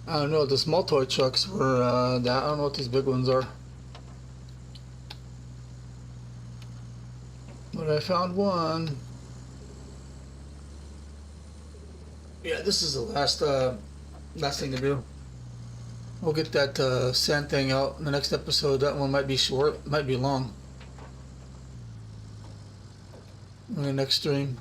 I don't know. The small toy trucks were that. I don't know what these big ones are. But I found one. Yeah, this is the last thing to do. We'll get that sand thing out in the next episode. That one might be short, might be long. In the next stream.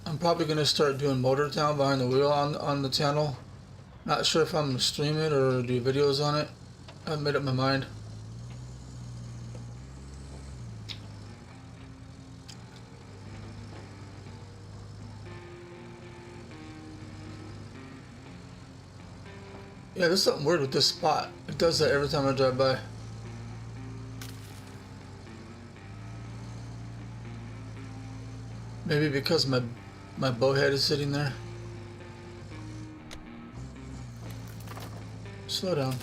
I'm probably going to start doing Motor Town behind the wheel on the channel. Not sure if I'm going to stream it or do videos on it. I haven't made up my mind. Yeah, there's something weird with this spot. It does that every time I drive by. Maybe because my bow head is sitting there. Slow down.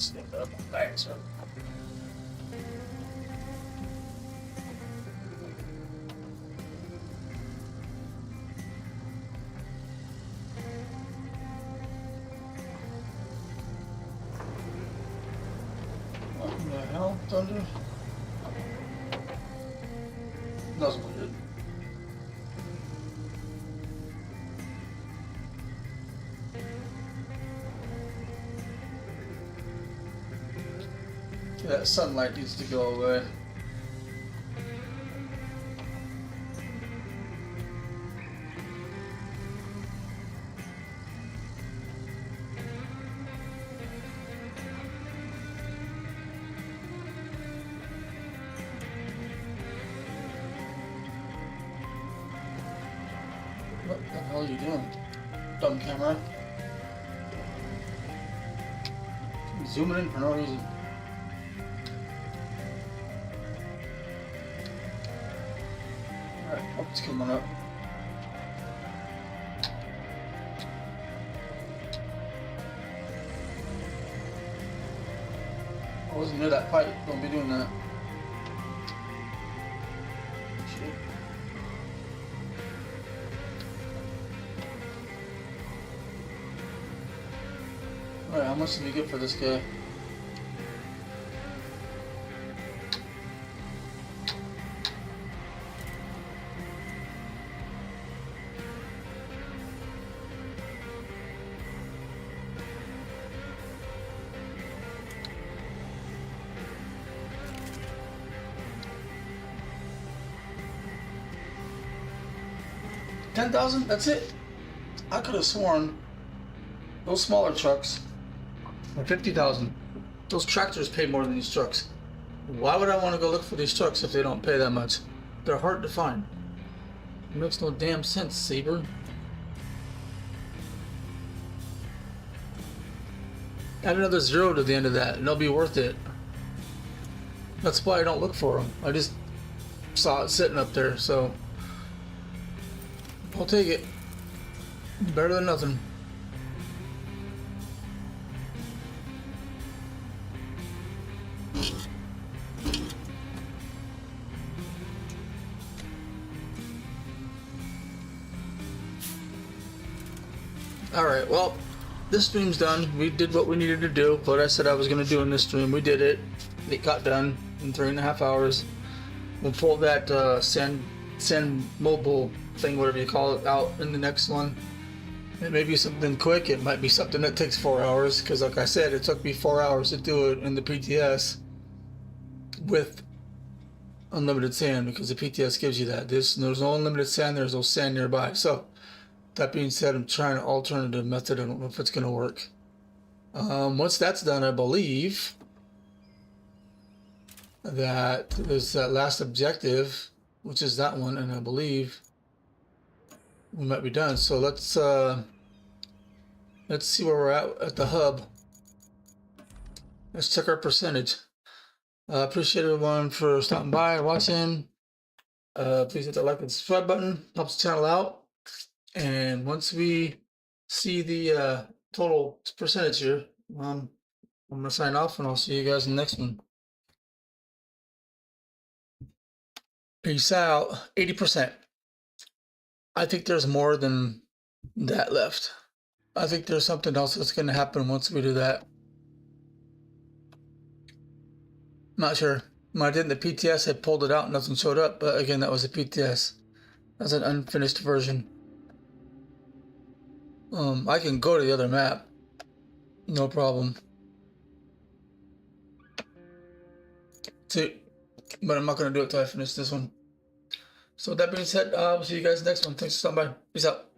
Stand up. Thanks, sir. What in the hell, Thunder? That's weird. That sunlight needs to go away. What the hell are you doing? Dumb camera. Zooming in for no reason. Alright, hope it's coming up. I wasn't near that pipe. Don't be doing that. Shit. Alright, how much did we get for this guy? $10,000? That's it? I could have sworn those smaller trucks are $50,000. Those tractors pay more than these trucks. Why would I want to go look for these trucks if they don't pay that much? They're hard to find. It makes no damn sense, Saber. Add another zero to the end of that and they'll be worth it. That's why I don't look for them. I just saw it sitting up there, so I'll take it. Better than nothing. Alright, well, this stream's done. We did what we needed to do. What I said I was going to do in this stream, we did it. It got done in 3.5 hours. We'll pull that send mobile thing, whatever you call it, out in the next one. It may be something quick. It might be something that takes 4 hours, because like I said, it took me 4 hours to do it in the PTS with unlimited sand, because the PTS gives you that. There's no unlimited sand. There's no sand nearby. So that being said, I'm trying an alternative method. I don't know if it's going to work. Once that's done, I believe that there's that last objective, which is that one, and I believe we might be done. So let's see where we're at the hub. Let's check our percentage. Appreciate everyone for stopping by and watching. Please hit the like and subscribe button. Helps the channel out. And once we see the total percentage here, I'm going to sign off and I'll see you guys in the next one. Peace out. 80%. I think there's more than that left. I think there's something else that's going to happen once we do that. Not sure. When I did the PTS, I pulled it out and nothing showed up. But again, that was a PTS. That's an unfinished version. I can go to the other map. No problem. See, but I'm not going to do it till I finish this one. So with that being said, I'll see you guys next one. Thanks for stopping by. Peace out.